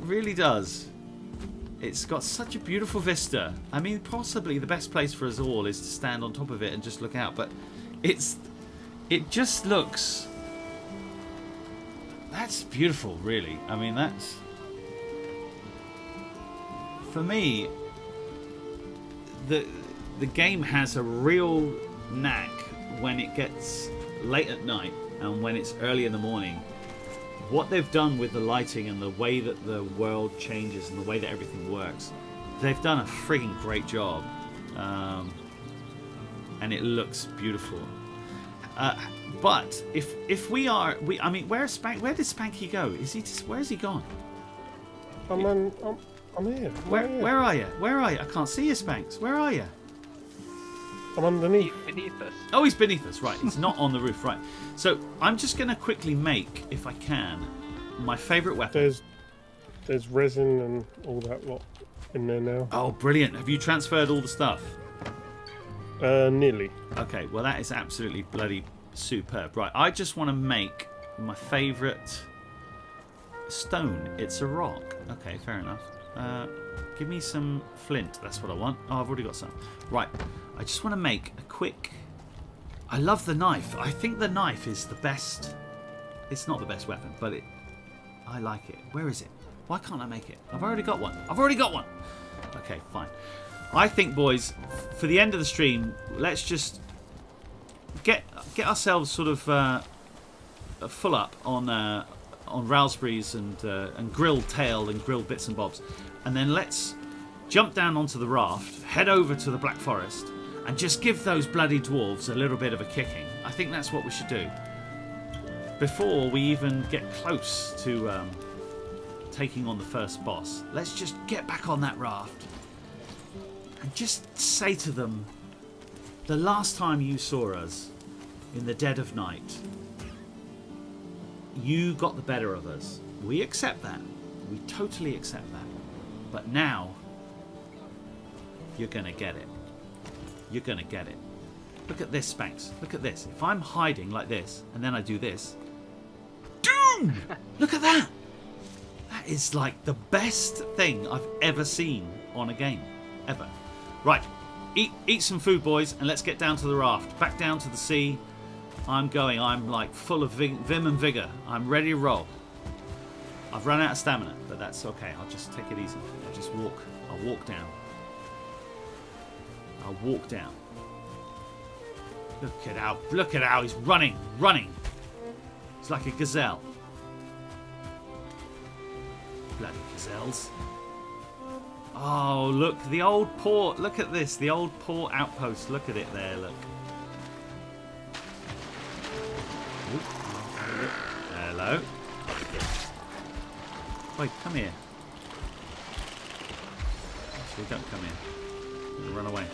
really does. It's got such a beautiful vista. I mean, possibly the best place for us all is to stand on top of it and just look out, but it just looks... That's beautiful, really. I mean, that's... For me, the game has a real knack when it gets late at night and when it's early in the morning. What they've done with the lighting and the way that the world changes and the way that everything works, they've done a frigging great job, and it looks beautiful. But if we are, I mean, where did Spanky go? Where's he gone? I'm here. Where are you? Where are you? I can't see you, Spanks. Where are you? I'm underneath. Beneath us. Oh, he's beneath us. Right, he's not on the roof. Right. So I'm just going to quickly make, if I can, my favourite weapon. There's resin and all that lot in there now. Oh, brilliant. Have you transferred all the stuff? Nearly. Okay, well that is absolutely bloody superb. Right, I just want to make my favourite stone. It's a rock. Okay, fair enough. Give me some flint. That's what I want. Oh, I've already got some. Right, I just want to make a quick... I love the knife. I think the knife is the best... It's not the best weapon, but I like it. Where is it? Why can't I make it? I've already got one. Okay, fine. I think, boys, for the end of the stream, let's just get ourselves sort of full up on raspberries and grilled tail and grilled bits and bobs, and then let's jump down onto the raft, head over to the Black Forest, and just give those bloody dwarves a little bit of a kicking. I think that's what we should do before we even get close to taking on the first boss. Let's just get back on that raft and just say to them, the last time you saw us in the dead of night, you got the better of us. We accept that. We totally accept that. But now, you're going to get it. You're going to get it. Look at this, Spanks. Look at this. If I'm hiding like this, and then I do this... Doom! Look at that! That is like the best thing I've ever seen on a game. Ever. Right. Eat some food, boys, and let's get down to the raft. Back down to the sea. I'm like full of vim and vigour. I'm ready to roll. I've run out of stamina, but that's okay. I'll just take it easy. I'll walk down. Look at how he's running. He's like a gazelle. Bloody gazelles. Oh, look, the old port. Look at this, the old port outpost. Look at it there, look. Hello. Wait, come here. Actually, don't come here. You'll run away.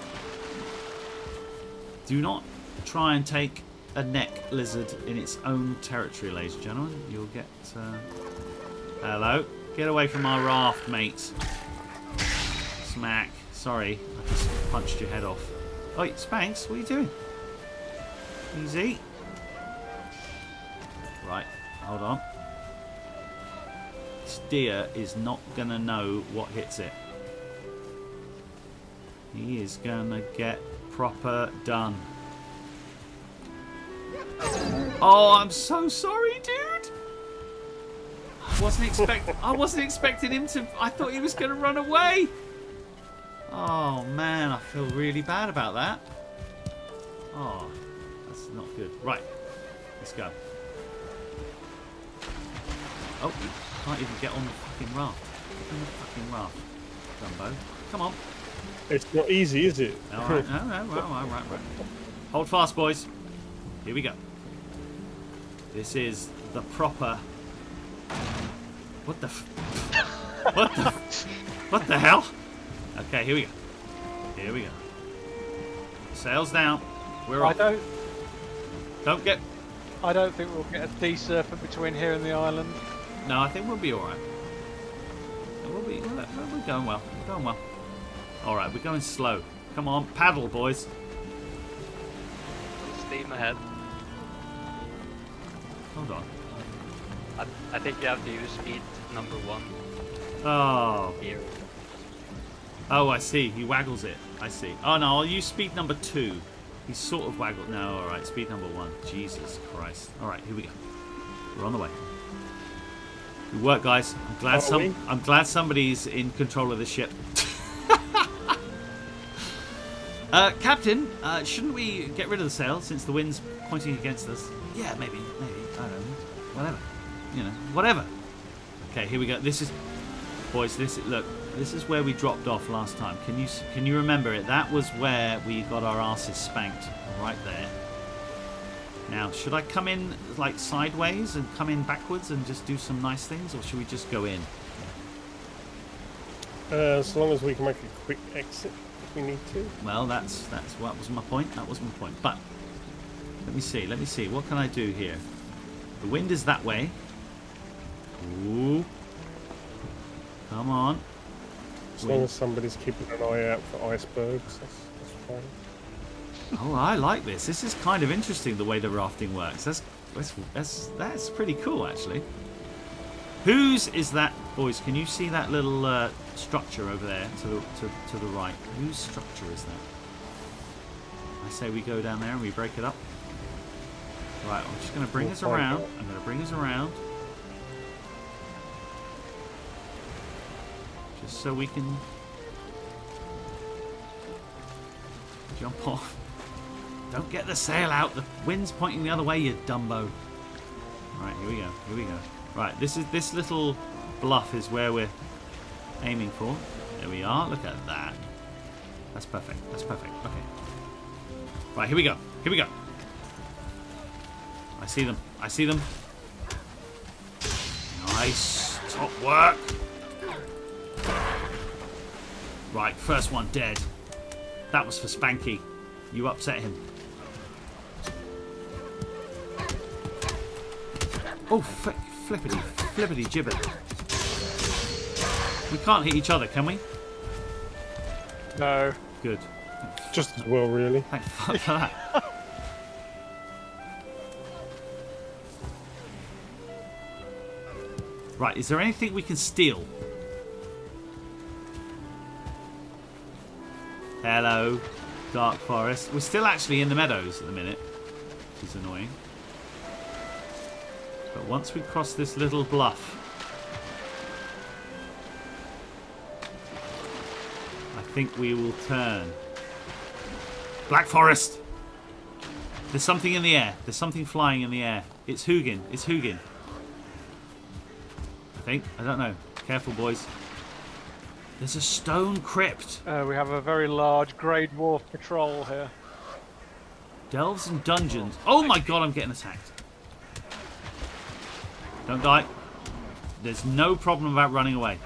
Do not try and take a neck lizard in its own territory, ladies and gentlemen. You'll get... Hello? Get away from our raft, mate. Smack. Sorry, I just punched your head off. Oh, Spanks, what are you doing? Easy. Right, hold on. This deer is not going to know what hits it. He is going to get proper done. Oh, I'm so sorry, dude. I wasn't expecting him to. I thought he was going to run away. Oh man, I feel really bad about that. Oh, that's not good. Right, let's go. Oh, you can't even get on the fucking raft. Get on the fucking raft, Dumbo. Come on. It's not easy, is it? All right, right. Hold fast, boys. Here we go. This is the proper. What the? What the hell? Okay, here we go. Here we go. Sails down. We're off. Don't get. I don't think we'll get a D-serpent between here and the island. No, I think we'll be all right. We're going well. We're going well. All right, we're going slow. Come on, paddle, boys. Steam ahead. Hold on. I think you have to use speed number 1 Oh. here. Oh, I see. He waggles it. I see. Oh, no, I'll use speed number 2. He's sort of waggled. No, all right. Speed number 1. Jesus Christ. All right, here we go. We're on the way. Good work, guys. I'm glad somebody's in control of the ship. Captain, shouldn't we get rid of the sail since the wind's pointing against us? Yeah, maybe. I don't know. Whatever. Whatever. Okay, here we go. This is, boys. Look. This is where we dropped off last time. Can you remember it? That was where we got our asses spanked. Right there. Now, should I come in like sideways and come in backwards and just do some nice things, or should we just go in? As long as we can make a quick exit if we need to. Well, that's what was my point. That was my point. But let me see. What can I do here? The wind is that way. Ooh. Come on. As long as somebody's keeping an eye out for icebergs, that's fine. Oh, I like this. This is kind of interesting the way the rafting works. That's pretty cool, actually. Whose is that, boys? Can you see that little structure over there to the right? Whose structure is that? I say we go down there and we break it up. Right, I'm just going to bring us around. I'm going to bring us around. Just so we can jump off. Don't get the sail out. The wind's pointing the other way, you dumbo. Right, here we go. Right, this little bluff is where we're aiming for. There we are. Look at that. That's perfect. Okay. Right, here we go. I see them. Nice. Top work. Right, first one dead. That was for Spanky. You upset him. Oh, flippity gibbet. We can't hit each other, can we? No. Good. Just as well, really. Thank fuck for that. Right, is there anything we can steal? Hello, Dark Forest. We're still actually in the meadows at the minute, which is annoying. But once we cross this little bluff, I think we will turn. Black Forest! There's something in the air. There's something flying in the air. It's Hugin. I think. I don't know. Careful, boys. There's a stone crypt. We have a very large Grey Dwarf patrol here. Delves and dungeons. Oh my god, I'm getting attacked. Don't die. There's no problem about running away.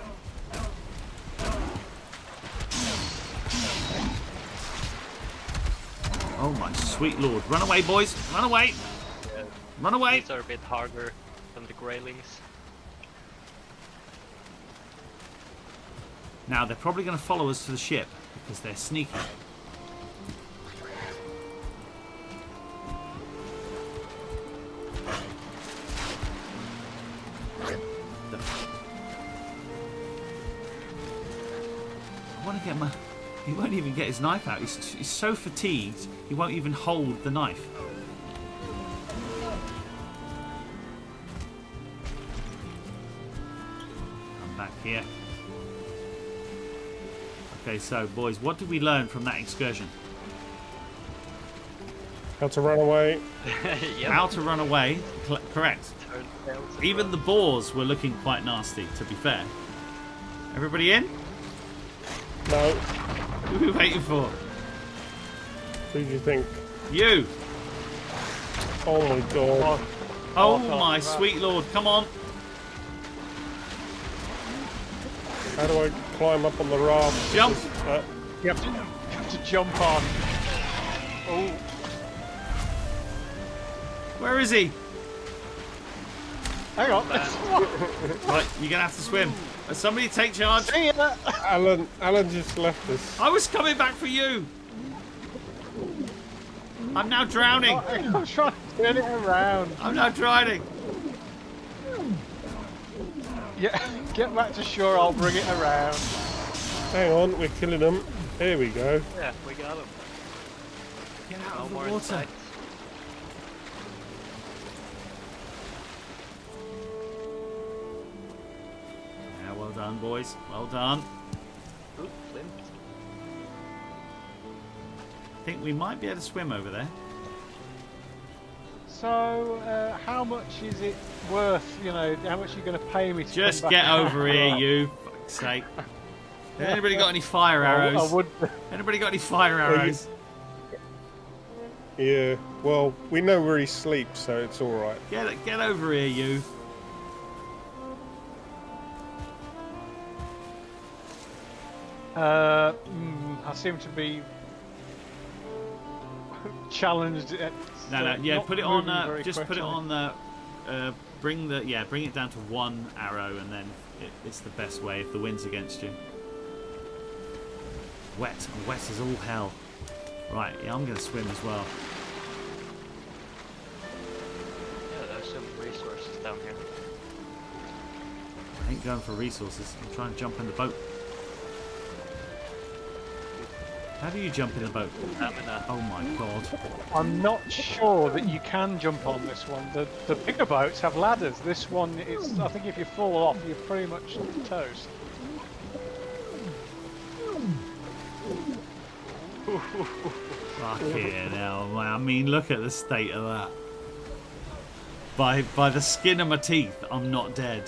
Oh my sweet lord. Run away, boys. Run away. Run away. These are a bit harder than the Greylings. Now, they're probably going to follow us to the ship because they're sneaky. I want to get my... He won't even get his knife out. He's so fatigued, he won't even hold the knife. Come back here. Okay, so, boys, what did we learn from that excursion? How to run away. Yep. How to run away. Correct. Turn tails and Even run. the boars were looking quite nasty, to be fair. Everybody in? No. Who are we waiting for? Who do you think? You! Oh my god. Oh God, my right. sweet lord, come on! How do I climb up on the raft? Jump! You have to jump on. Oh, Where is he? hang on. Right, you're gonna have to swim. Somebody take charge. See ya. Alan just left us. I was coming back for you! I'm now drowning! I'm trying to turn it around. I'm now drowning! Yeah, get back to shore. I'll bring it around. Hang on, we're killing them. Here we go. Yeah, we got him. Get out No of the more in water! sight. Yeah, well done, boys. Well done. Ooh, flint. I think we might be able to swim over there. So, how much is it worth? You know, how much are you going to pay me to Just come get back? over here, you. For fuck's sake. Anybody got any fire I arrows? would. Anybody got any fire Well, you- arrows? Yeah, well, we know where he sleeps, so it's alright. Get over here, you. I seem to be challenged. At No, yeah, not put it on. moving very Just put it quickly. on the. Bring it down to one arrow, and then it's the best way if the wind's against you. Wet, wet as all hell. Right, yeah, I'm gonna swim as well. Yeah, there's some resources down here. I ain't going for resources. I'm trying to jump in the boat. How do you jump in the boat? Stamina. Oh my god. I'm not sure that you can jump on this one. The bigger boats have ladders. This one, it's. I think if you fall off, you're pretty much toast. Fucking hell, man. I mean, look at the state of that. By the skin of my teeth, I'm not dead.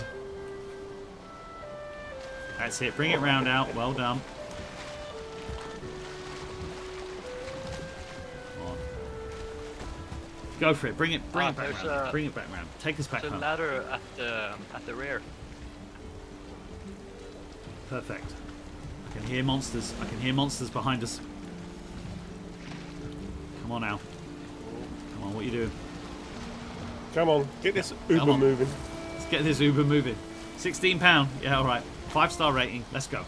That's it. Bring it round out. Well done. Come on. Go for it. Bring it back there's round. a- Bring it back round. Take us back There's a home. ladder at the rear. Perfect. I can hear monsters. I can hear monsters behind us. Come on now. Come on, what are you doing? Come on, get this Come Uber on. moving. Let's get this Uber moving. £16. Yeah, all right. 5-star rating. Let's go.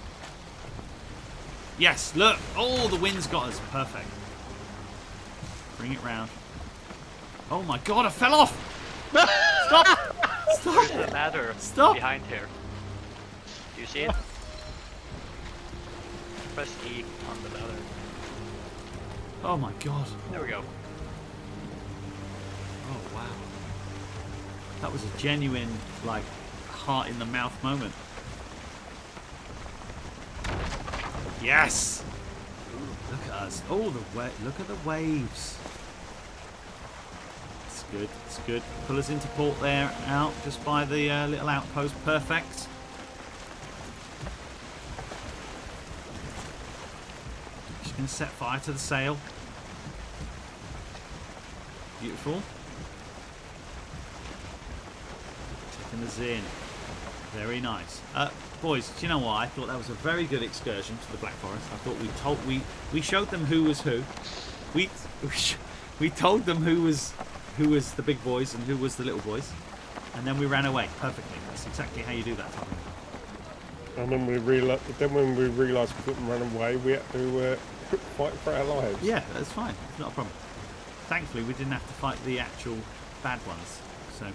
Yes, look. Oh, the wind's got us. Perfect. Bring it round. Oh my god, I fell off. Stop. Stop. There's a ladder Stop. behind here. Do you see it? Press E on the ladder. Oh my god. There we go. Oh wow. That was a genuine, like, heart in the mouth moment. Yes. Look at us. Oh, look at the waves. It's good. It's good. Pull us into port there, out just by the little outpost. Perfect. Just gonna set fire to the sail. Beautiful. Taking us in. Very nice. Boys, do you know what? I thought that was a very good excursion to the Black Forest. I thought we showed them who was who. We told them who was the big boys and who was the little boys, and then we ran away perfectly. That's exactly how you do that. And then when we realised we couldn't run away, we had to fight for our lives. Yeah, that's fine. It's not a problem. Thankfully, we didn't have to fight the actual bad ones. So,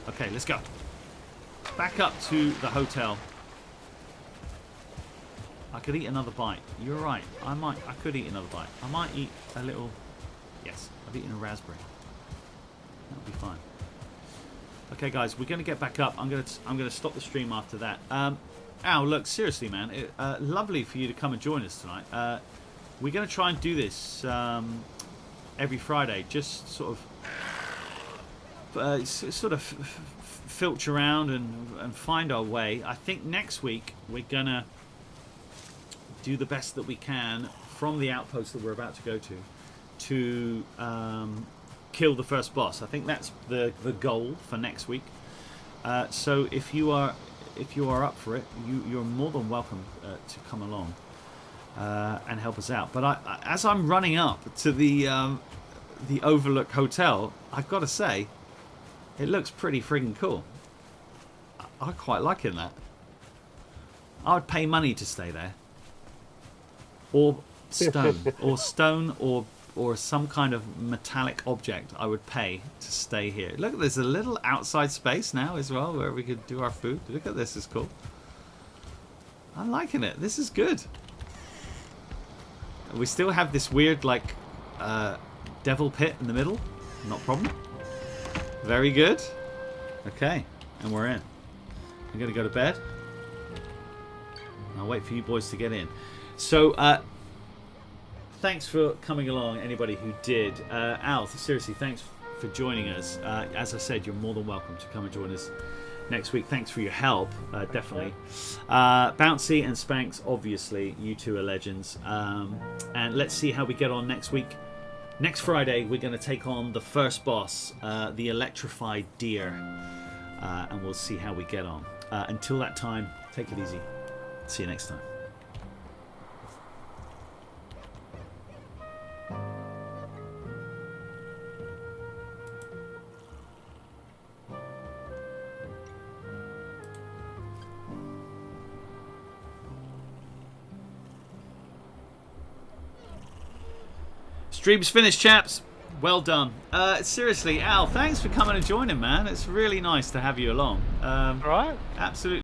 okay, let's go. Back up to the hotel. I could eat another bite. You're right. I could eat another bite. I might eat a little. Yes, I've eaten a raspberry. That'll be fine. Okay, guys, we're going to get back up. I'm going to stop the stream after that. Al, look, seriously, man, lovely for you to come and join us tonight. We're going to try and do this every Friday. Just sort of filter around and find our way. I think next week we're going to do the best that we can from the outpost that we're about to go to kill the first boss. I think that's the goal for next week. So if you are up for it, you're more than welcome to come along and help us out. But as I'm running up to the Overlook Hotel, I've got to say, it looks pretty friggin' cool. I quite liking that. I would pay money to stay there, or stone, or some kind of metallic object. I would pay to stay here. Look, there's a little outside space now as well where we could do our food. Look at this, it's cool. I'm liking it. This is good. We still have this weird like devil pit in the middle. Not a problem. Very good. Okay, and we're in. I'm gonna go to bed. I'll wait for you boys to get in. So thanks for coming along, anybody who did. Al, seriously, thanks for joining us. As I said, you're more than welcome to come and join us next week. Thanks for your help, definitely. Bouncy and Spanks, obviously, you two are legends. And let's see how we get on next week. Next Friday, we're going to take on the first boss, the electrified deer. And we'll see how we get on. Until that time, take it easy. See you next time. Stream's finished, chaps. Well done. Seriously, Al, thanks for coming and joining, man. It's really nice to have you along. Right. Absolutely.